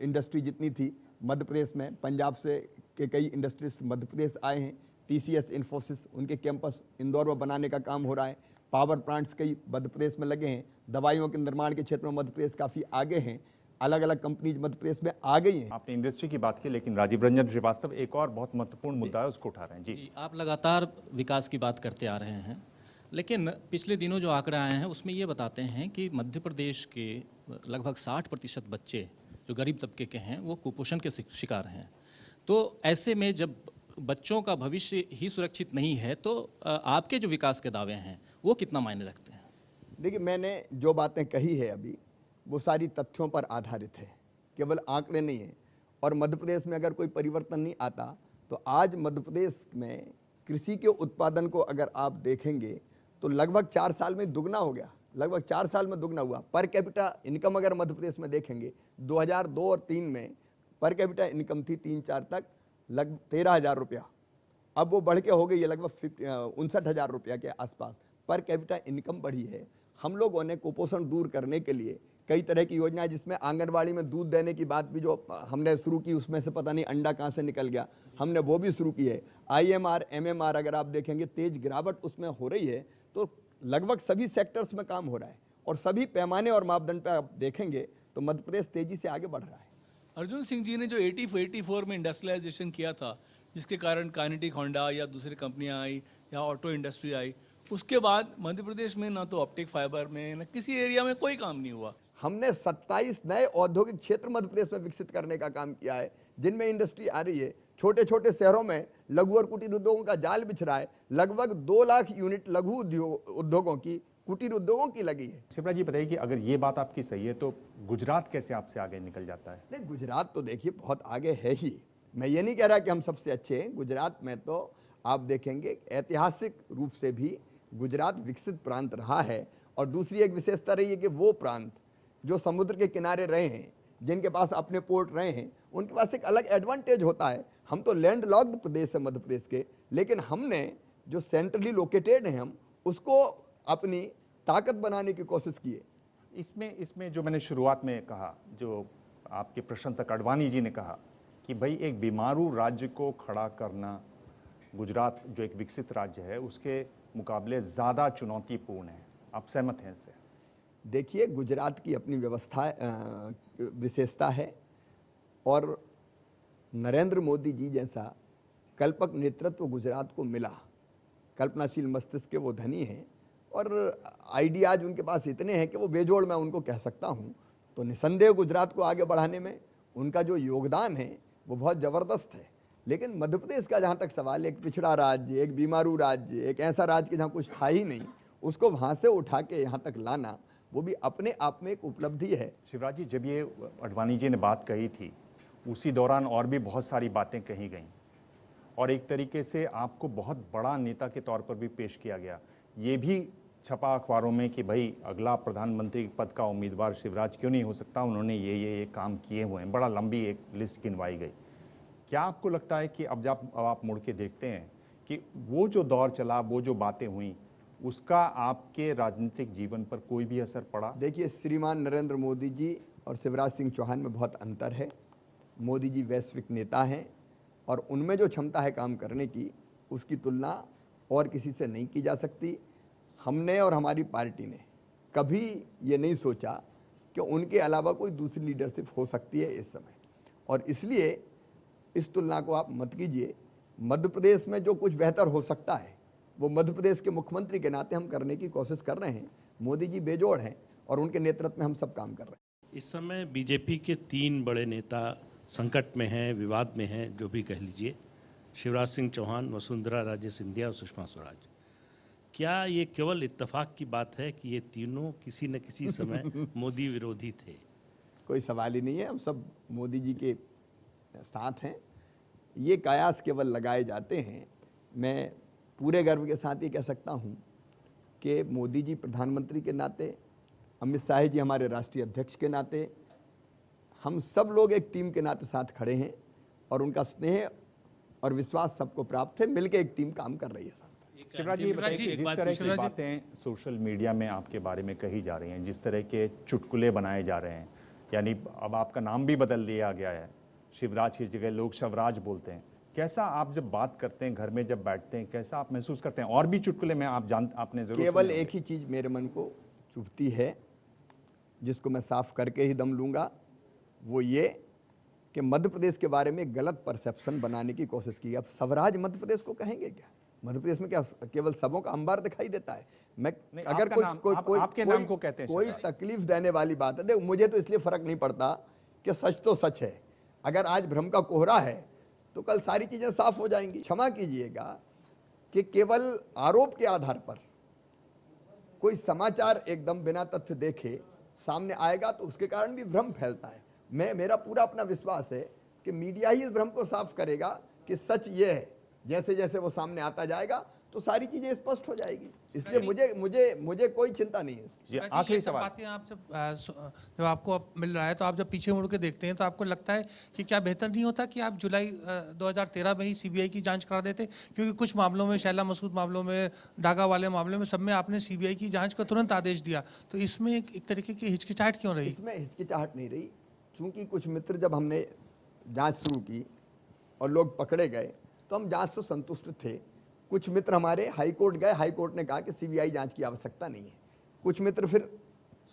इंडस्ट्री जितनी थी मध्य प्रदेश में, पंजाब से के कई इंडस्ट्रिस्ट मध्य प्रदेश आए हैं। TCS, इन्फोसिस, उनके कैंपस इंदौर में बनाने का काम हो रहा है। पावर प्लांट्स कई मध्य प्रदेश में लगे हैं। दवाइयों के निर्माण के क्षेत्र में मध्य प्रदेश काफ़ी आगे हैं। अलग अलग कंपनीज मध्य प्रदेश में आ गई हैं। आपने इंडस्ट्री की बात की, लेकिन राजीव रंजन श्रीवास्तव एक और बहुत महत्वपूर्ण मुद्दा है, उसको उठा रहे हैं। जी, आप लगातार विकास की बात करते आ रहे हैं, लेकिन पिछले दिनों जो आंकड़े आए हैं उसमें ये बताते हैं कि मध्य प्रदेश के लगभग 60% बच्चे जो गरीब तबके के हैं वो कुपोषण के शिकार हैं। तो ऐसे में जब बच्चों का भविष्य ही सुरक्षित नहीं है तो आपके जो विकास के दावे हैं वो कितना मायने रखते हैं? देखिए, मैंने जो बातें कही है अभी वो सारी तथ्यों पर आधारित है, केवल आंकड़े नहीं है। और मध्य प्रदेश में अगर कोई परिवर्तन नहीं आता तो आज मध्य प्रदेश में कृषि के उत्पादन को अगर आप देखेंगे तो लगभग 4 साल में दुगना हो गया, लगभग 4 साल में दुगना हुआ। पर कैपिटा इनकम अगर मध्य प्रदेश में देखेंगे 2002 और 3 में पर कैपिटा इनकम थी 3-4 तक लगभग 13,000 रुपया, अब वो बढ़ के हो गई है लगभग 59,000 रुपया के आसपास पर कैपिटा इनकम बढ़ी है। हम लोगों ने कुपोषण दूर करने के लिए कई तरह की योजनाएं, जिसमें आंगनवाड़ी में दूध देने की बात भी जो हमने शुरू की, उसमें से पता नहीं अंडा कहाँ से निकल गया, हमने वो भी शुरू की है। IMR, MMR अगर आप देखेंगे तेज गिरावट उसमें हो रही है। तो लगभग सभी सेक्टर्स में काम हो रहा है और सभी पैमाने और मापदंड पर आप देखेंगे तो मध्य प्रदेश तेजी से आगे बढ़ रहा है। अर्जुन सिंह जी ने जो 84 में इंडस्ट्रियलाइजेशन किया था, जिसके कारण काइनेटिक होंडा या दूसरी कंपनियां आई या ऑटो इंडस्ट्री आई, उसके बाद मध्य प्रदेश में ना तो ऑप्टिक फाइबर में ना किसी एरिया में कोई काम नहीं हुआ। हमने 27 नए औद्योगिक क्षेत्र मध्य प्रदेश में विकसित करने का काम किया है, जिनमें इंडस्ट्री आ रही है। छोटे छोटे शहरों में लघु और कुटीर उद्योगों का जाल बिछ रहा है। लगभग 2 लाख यूनिट लघु उद्योगों की, कुटीर उद्योगों की लगी है। शिवराज जी बताइए कि अगर ये बात आपकी सही है तो गुजरात कैसे आपसे आगे निकल जाता है? नहीं, गुजरात तो देखिए बहुत आगे है ही। मैं ये नहीं कह रहा कि हम सबसे अच्छे हैं। गुजरात में तो आप देखेंगे ऐतिहासिक रूप से भी गुजरात विकसित प्रांत रहा है। और दूसरी एक विशेषता रही है कि वो प्रांत जो समुद्र के किनारे रहे हैं, जिनके पास अपने पोर्ट रहे हैं, उनके पास एक अलग एडवांटेज होता है। हम तो लैंड लॉक्ड प्रदेश है मध्य प्रदेश के, लेकिन हमने जो सेंट्रली लोकेटेड हैं हम उसको अपनी ताकत बनाने की कोशिश की है। इसमें जो मैंने शुरुआत में कहा, जो आपके प्रशंसक अडवाणी जी ने कहा कि भाई एक बीमारू राज्य को खड़ा करना गुजरात जो एक विकसित राज्य है उसके मुकाबले ज़्यादा चुनौतीपूर्ण है, आप सहमत हैं इससे? देखिए, गुजरात की अपनी व्यवस्था विशेषता है और नरेंद्र मोदी जी जैसा कल्पक नेतृत्व गुजरात को मिला। कल्पनाशील मस्तिष्क के वो धनी हैं और आइडियाज उनके पास इतने हैं कि वो बेजोड़ मैं उनको कह सकता हूँ। तो निसंदेह गुजरात को आगे बढ़ाने में उनका जो योगदान है वो बहुत ज़बरदस्त है। लेकिन मध्य प्रदेश का जहाँ तक सवाल है, एक पिछड़ा राज्य, एक बीमारू राज्य, एक ऐसा राज्य कि जहाँ कुछ था ही नहीं, उसको वहाँ से उठा के यहाँ तक लाना वो भी अपने आप में एक उपलब्धि है। शिवराज जी, जब ये अडवाणी जी ने बात कही थी उसी दौरान और भी बहुत सारी बातें कही गईं और एक तरीके से आपको बहुत बड़ा नेता के तौर पर भी पेश किया गया। ये भी छपा अखबारों में कि भाई अगला प्रधानमंत्री पद का उम्मीदवार शिवराज क्यों नहीं हो सकता, उन्होंने ये काम किए हुए हैं, बड़ा लंबी एक लिस्ट गिनवाई गई। क्या आपको लगता है कि अब जब आप मुड़ के देखते हैं कि वो जो दौर चला, वो जो बातें हुई, उसका आपके राजनीतिक जीवन पर कोई भी असर पड़ा? देखिए, श्रीमान नरेंद्र मोदी जी और शिवराज सिंह चौहान में बहुत अंतर है। मोदी जी वैश्विक नेता हैं और उनमें जो क्षमता है काम करने की, उसकी तुलना और किसी से नहीं की जा सकती। हमने और हमारी पार्टी ने कभी ये नहीं सोचा कि उनके अलावा कोई दूसरी लीडरशिप हो सकती है इस समय, और इसलिए इस तुलना को आप मत कीजिए। मध्य प्रदेश में जो कुछ बेहतर हो सकता है वो मध्य प्रदेश के मुख्यमंत्री के नाते हम करने की कोशिश कर रहे हैं। मोदी जी बेजोड़ हैं और उनके नेतृत्व में हम सब काम कर रहे हैं। इस समय बीजेपी के 3 बड़े नेता संकट में हैं, विवाद में हैं, जो भी कह लीजिए, शिवराज सिंह चौहान, वसुंधरा राजे सिंधिया और सुषमा स्वराज। क्या ये केवल इत्तेफाक की बात है कि ये तीनों किसी न किसी समय मोदी विरोधी थे? कोई सवाल ही नहीं है, हम सब मोदी जी के साथ हैं। ये कयास केवल लगाए जाते हैं। मैं पूरे गर्व के साथ ये कह सकता हूँ कि मोदी जी प्रधानमंत्री के नाते, अमित शाह जी हमारे राष्ट्रीय अध्यक्ष के नाते, हम सब लोग एक टीम के नाते साथ खड़े हैं और उनका स्नेह और विश्वास सबको प्राप्त है। मिलकर एक टीम काम कर रही है। शिवराज जी बताइए, जिस तरह की बातें सोशल मीडिया में आपके बारे में कही जा रही हैं, जिस तरह के चुटकुले बनाए जा रहे हैं, यानी अब आपका नाम भी बदल दिया गया है, शिवराज की जगह लोग शवराज बोलते हैं, कैसा आप जब बात करते हैं, घर में जब बैठते हैं, कैसा आप महसूस करते हैं? और भी चुटकुले में आपने जरूर केवल एक ही चीज़ मेरे मन को चुभती है, जिसको मैं साफ करके ही दम लूँगा, वो ये कि मध्य प्रदेश के बारे में गलत परसेप्शन बनाने की कोशिश की। अब स्वराज मध्य प्रदेश को कहेंगे क्या? मध्य प्रदेश में क्या केवल सबों का अंबार दिखाई देता है? मैं अगर कोई तकलीफ देने वाली बात है, देखो मुझे तो इसलिए फर्क नहीं पड़ता कि सच तो सच है। अगर आज भ्रम का कोहरा है तो कल सारी चीजें साफ हो जाएंगी। क्षमा कीजिएगा कि केवल आरोप के आधार पर कोई समाचार एकदम बिना तथ्य देखे सामने आएगा तो उसके कारण भी भ्रम फैलता है। मेरा पूरा अपना विश्वास है कि मीडिया ही इस भ्रम को साफ करेगा कि सच ये है। जैसे जैसे वो सामने आता जाएगा तो सारी चीजें स्पष्ट हो जाएगी। इसलिए मुझे कोई चिंता नहीं है। आखिरी सवाल, बातें आप जब आपको अब मिल रहा है तो आप जब पीछे मुड़ के देखते हैं तो आपको लगता है कि क्या बेहतर नहीं होता कि आप जुलाई 2013 में ही सीबीआई की जांच करा देते? क्योंकि कुछ मामलों में, शैला मसूद मामलों में, डागा वाले मामलों में, सब में आपने सीबीआई की जांच का तुरंत आदेश दिया, तो इसमें एक तरीके की हिचकिचाहट क्यों रही? इसमें हिचकिचाहट नहीं रही, चूंकि कुछ मित्र जब हमने जांच शुरू की और लोग पकड़े गए तो हम जांच से संतुष्ट थे। कुछ मित्र हमारे हाई कोर्ट गए, हाई कोर्ट ने कहा कि सीबीआई जांच की आवश्यकता नहीं है। कुछ मित्र फिर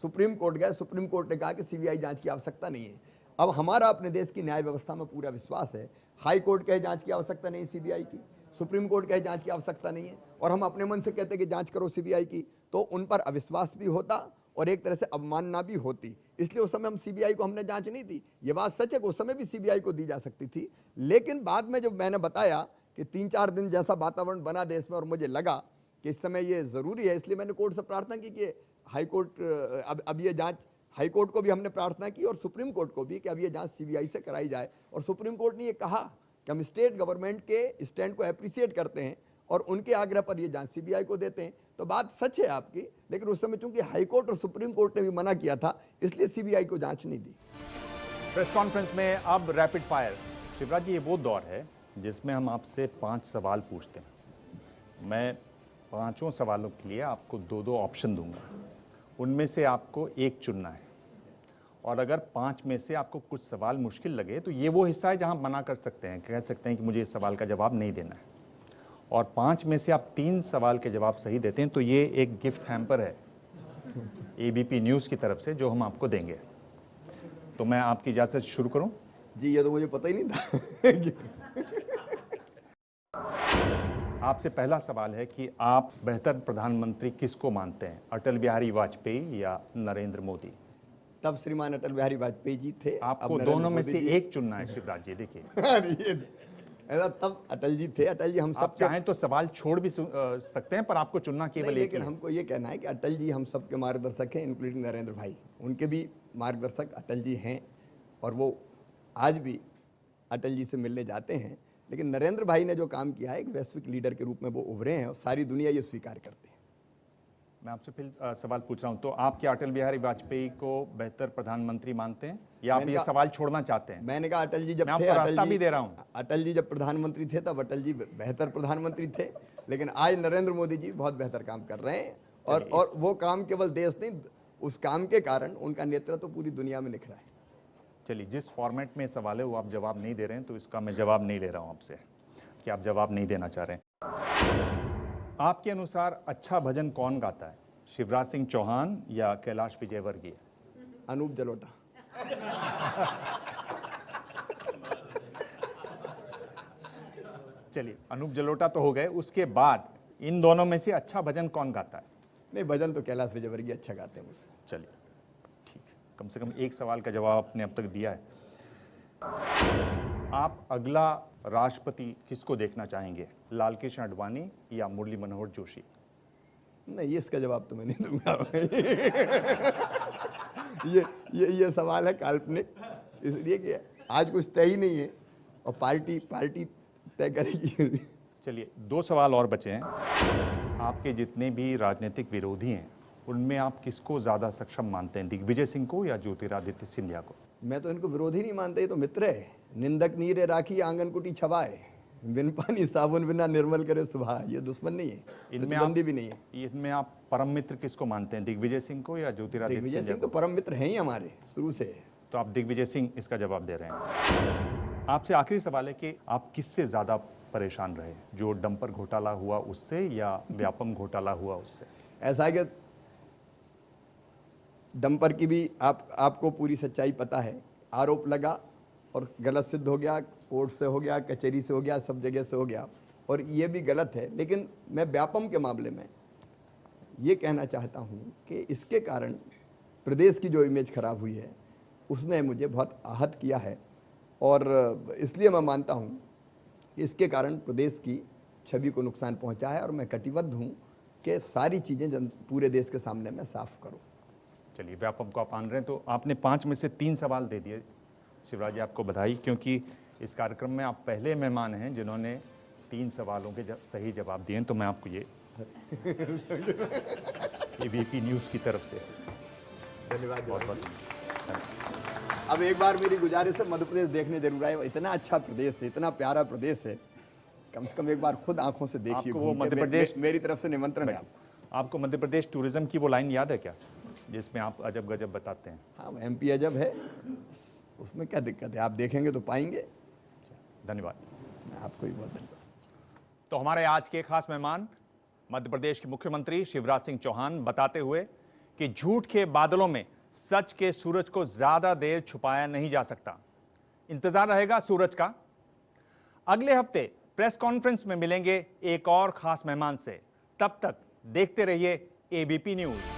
सुप्रीम कोर्ट गए, सुप्रीम कोर्ट ने कहा कि सीबीआई जांच की आवश्यकता नहीं है। अब हमारा अपने देश की न्याय व्यवस्था में पूरा विश्वास है। हाई कोर्ट कहे जांच की आवश्यकता नहीं सीबीआई की, सुप्रीम कोर्ट कहे जांच की आवश्यकता नहीं है, और हम अपने मन से कहते कि जांच करो सीबीआई की, तो उन पर अविश्वास भी होता और एक तरह से अवमानना भी होती। इसलिए उस समय हम सीबीआई को हमने जांच नहीं दी। ये बात सच है कि उस समय भी सीबीआई को दी जा सकती थी, लेकिन बाद में जब मैंने बताया कि 3-4 दिन जैसा वातावरण बना देश में और मुझे लगा कि इस समय ये ज़रूरी है, इसलिए मैंने कोर्ट से प्रार्थना की कि हाई कोर्ट अब ये जांच, हाई कोर्ट को भी हमने प्रार्थना की और सुप्रीम कोर्ट को भी कि अब ये जांच सीबीआई से कराई जाए। और सुप्रीम कोर्ट ने ये कहा कि हम स्टेट गवर्नमेंट के स्टैंड को अप्रिशिएट करते हैं और उनके आग्रह पर ये जांच सीबीआई को देते हैं। तो बात सच है आपकी, लेकिन उस समय चूंकि हाई कोर्ट और सुप्रीम कोर्ट ने भी मना किया था, इसलिए सीबीआई को जांच नहीं दी। प्रेस कॉन्फ्रेंस में अब रैपिड फायर। शिवराज जी, ये वो दौर है जिसमें हम आपसे 5 सवाल पूछते हैं। मैं 5 सवालों के लिए आपको 2-2 ऑप्शन दूंगा, उनमें से आपको एक चुनना है, और अगर 5 में से आपको कुछ सवाल मुश्किल लगे तो ये वो हिस्सा है जहां मना कर सकते हैं, कह सकते हैं कि मुझे इस सवाल का जवाब नहीं देना है। और 5 में से आप 3 सवाल के जवाब सही देते हैं तो ये एक गिफ्ट हैम्पर है एबीपी न्यूज़ की तरफ से जो हम आपको देंगे। तो मैं आपकी इजाज़त से शुरू करूं? जी, ये तो मुझे पता ही नहीं था। आपसे पहला सवाल है कि आप बेहतर प्रधानमंत्री किसको मानते हैं, अटल बिहारी वाजपेयी या नरेंद्र मोदी? तब श्रीमान अटल बिहारी वाजपेयी जी थे। आपको दोनों में से एक चुनना है शिवराज जी। देखिए ऐसा तब अटल जी थे। अटल जी हम सब, आप चाहें तो सवाल छोड़ भी सकते हैं, पर आपको चुनना केवल एक ही है। लेकिन हमको ये कहना है कि अटल जी हम सबके मार्गदर्शक हैं, इंक्लूडिंग नरेंद्र भाई। उनके भी मार्गदर्शक अटल जी हैं और वो आज भी अटल जी से मिलने जाते हैं। लेकिन नरेंद्र भाई ने जो काम किया है, एक वैश्विक लीडर के रूप में वो उभरे हैं और सारी दुनिया ये स्वीकार करते हैं। मैं आपसे फिर सवाल पूछ रहा हूं, तो आप क्या अटल बिहारी वाजपेयी को बेहतर प्रधानमंत्री मानते हैं या आप ये सवाल छोड़ना चाहते हैं? मैंने कहा अटल जी जब थे, रास्ता भी दे रहा हूं, अटल जी जब प्रधानमंत्री थे तब अटल जी बेहतर प्रधानमंत्री थे, लेकिन आज नरेंद्र मोदी जी बहुत बेहतर काम कर रहे हैं। और वो काम केवल देश नहीं, उस काम के कारण उनका नेतृत्व पूरी दुनिया में निखरा है। चलिए, जिस फॉर्मेट में सवाल है वो आप जवाब नहीं दे रहे हैं, तो इसका मैं जवाब नहीं ले रहा हूं आपसे कि आप जवाब नहीं देना चाह रहे हैं। आपके अनुसार अच्छा भजन कौन गाता है, शिवराज सिंह चौहान या कैलाश विजयवर्गीय? अनूप जलोटा। चलिए, अनूप जलोटा तो हो गए, उसके बाद इन दोनों में से अच्छा भजन कौन गाता है? नहीं, भजन तो कैलाश विजयवर्गीय अच्छा गाते हैं मुझसे। चलिए, कम से कम एक सवाल का जवाब आपने अब तक दिया है। आप अगला राष्ट्रपति किसको देखना चाहेंगे, लाल कृष्ण आडवाणी या मुरली मनोहर जोशी? नहीं, इसका जवाब तो मैं नहीं दूंगा। ये सवाल है काल्पनिक, इसलिए कि आज कुछ तय ही नहीं है और पार्टी तय करेगी। चलिए 2 सवाल और बचे हैं। आपके जितने भी राजनीतिक विरोधी हैं उनमें आप किसको ज़्यादा सक्षम मानते हैं, दिग्विजय सिंह को या ज्योतिरादित्य सिंधिया को? मैं तो इनको विरोधी नहीं मानता, ये तो मित्र है। निंदक नीरे राखी आंगन कुटी छवाए, बिन पानी साबुन बिना निर्मल करे सुबह। ये दुश्मन नहीं है, प्रतिद्वंदी भी नहीं है। इनमें आप परम मित्र किसको मानते हैं, दिग्विजय सिंह को या ज्योतिरादित्य सिंधिया? दिग्विजय सिंह तो परम मित्र हैं ही हमारे शुरू से। तो आप दिग्विजय सिंह इसका जवाब दे रहे हैं। आपसे आखिरी सवाल है कि आप किससे ज़्यादा परेशान रहे, जो डंपर घोटाला हुआ उससे या व्यापम घोटाला हुआ उससे? ऐसा है कि डंपर की भी आपको पूरी सच्चाई पता है। आरोप लगा और गलत सिद्ध हो गया, कोर्ट से हो गया, कचहरी से हो गया, सब जगह से हो गया, और ये भी गलत है। लेकिन मैं व्यापम के मामले में ये कहना चाहता हूँ कि इसके कारण प्रदेश की जो इमेज खराब हुई है उसने मुझे बहुत आहत किया है, और इसलिए मैं मानता हूँ कि इसके कारण प्रदेश की छवि को नुकसान पहुँचा है, और मैं कटिबद्ध हूँ कि सारी चीज़ें पूरे देश के सामने मैं साफ करूँ। चलिए, व्यापम को आप मान रहे हैं, तो आपने 5 में से 3 सवाल दे दिए। शिवराज जी, आपको बधाई, क्योंकि इस कार्यक्रम में आप पहले मेहमान हैं जिन्होंने 3 सवालों के सही जवाब दिए हैं। तो मैं आपको ये ABP न्यूज़ की तरफ से धन्यवाद। बहुत अब एक बार मेरी गुजारिश है, मध्य प्रदेश देखने जरूर आए। इतना अच्छा प्रदेश है, इतना प्यारा प्रदेश है, कम से कम एक बार खुद आंखों से देखिए। वो मध्य प्रदेश, मेरी तरफ से निमंत्रण है। आपको मध्य प्रदेश टूरिज्म की वो लाइन याद है क्या, जिसमें आप अजब गजब बताते हैं? हाँ, MP अजब है, उसमें क्या दिक्कत है, आप देखेंगे तो पाएंगे। धन्यवाद। आपको भी बहुत धन्यवाद। तो हमारे आज के खास मेहमान मध्य प्रदेश के मुख्यमंत्री शिवराज सिंह चौहान बताते हुए कि झूठ के बादलों में सच के सूरज को ज्यादा देर छुपाया नहीं जा सकता। इंतजार रहेगा सूरज का। अगले हफ्ते प्रेस कॉन्फ्रेंस में मिलेंगे एक और खास मेहमान से। तब तक देखते रहिए ABP न्यूज़।